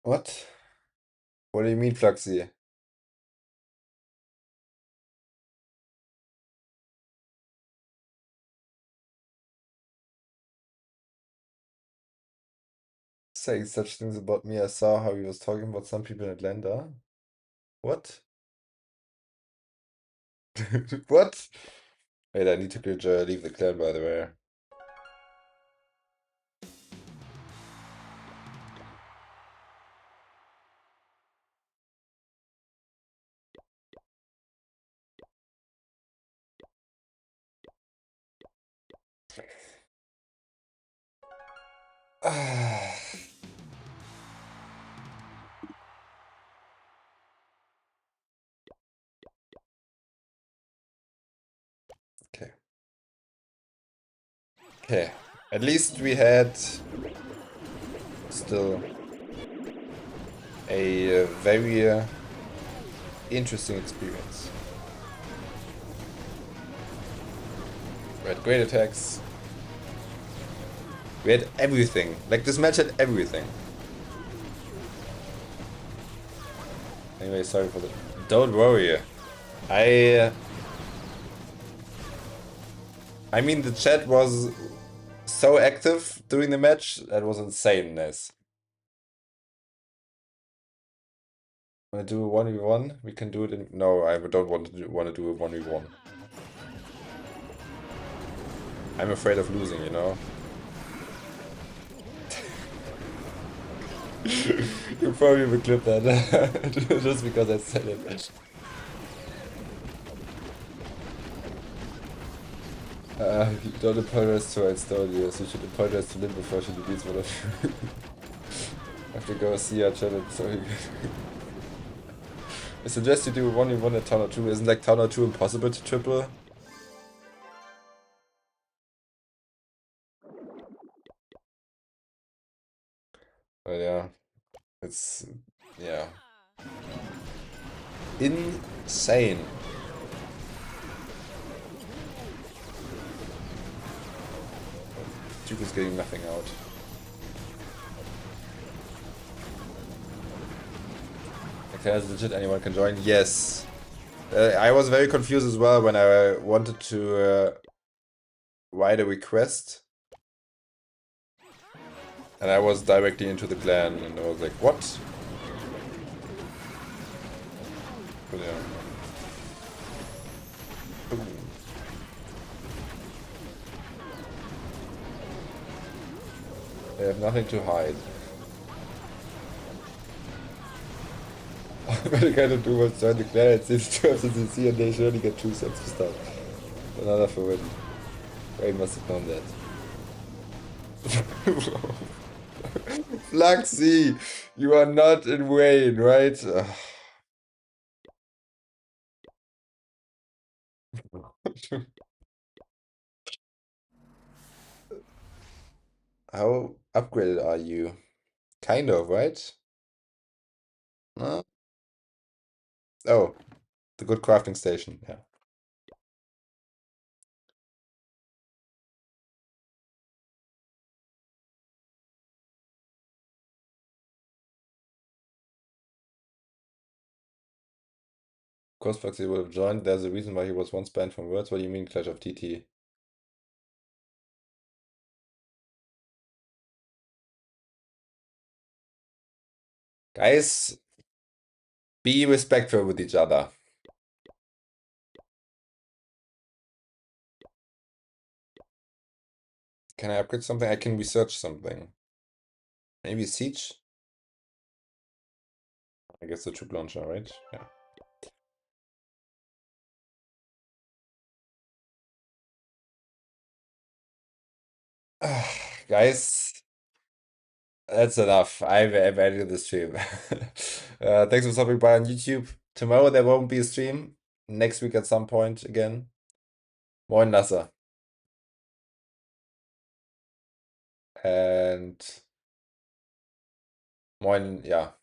What? What do you mean, Fluxy? Saying such things about me. I saw how he was talking about some people in Atlanta. What? What? Wait, I need to leave the clan, by the way. Okay. Okay. At least we had still a very interesting experience. We had great attacks. We had everything. Like, this match had everything. Anyway, sorry for the... Don't worry. I mean, the chat was so active during the match. That was insaneness. Want to do a 1v1? We can do it in... No, I don't want to do a 1v1. I'm afraid of losing, you know? You probably will clip that. Just because I said it. Don't apologize to Estonians. You should apologize to Lynn before she deletes one of you. I have to go see her channel, sorry. I suggest you do 1v1 at Tower 2. Isn't like Tower 2 impossible to triple? But yeah, it's... yeah. Insane. Duke is getting nothing out. Okay, is legit anyone can join? Yes. I was very confused as well when I wanted to write a request. And I was directly into the clan and I was like, what? But yeah. They have nothing to hide. What I gotta do was join the clan and see the terms of the sea and they surely get 2 cents for start. Another for win. Wayne must have known that. Fluxy! You are not in Wayne, right? How upgraded are you? Kind of, right? Uh, oh, the good crafting station, yeah. Of course, Fluxy would have joined. There's a reason why he was once banned from Worlds. What do you mean, Clash of TT? Guys, be respectful with each other. Can I upgrade something? I can research something. Maybe Siege? I guess the troop launcher, right? Yeah. Guys, that's enough. I've ended the stream. Thanks for stopping by on YouTube. Tomorrow there won't be a stream. Next week at some point again. Moin Lasse. And moin, ja.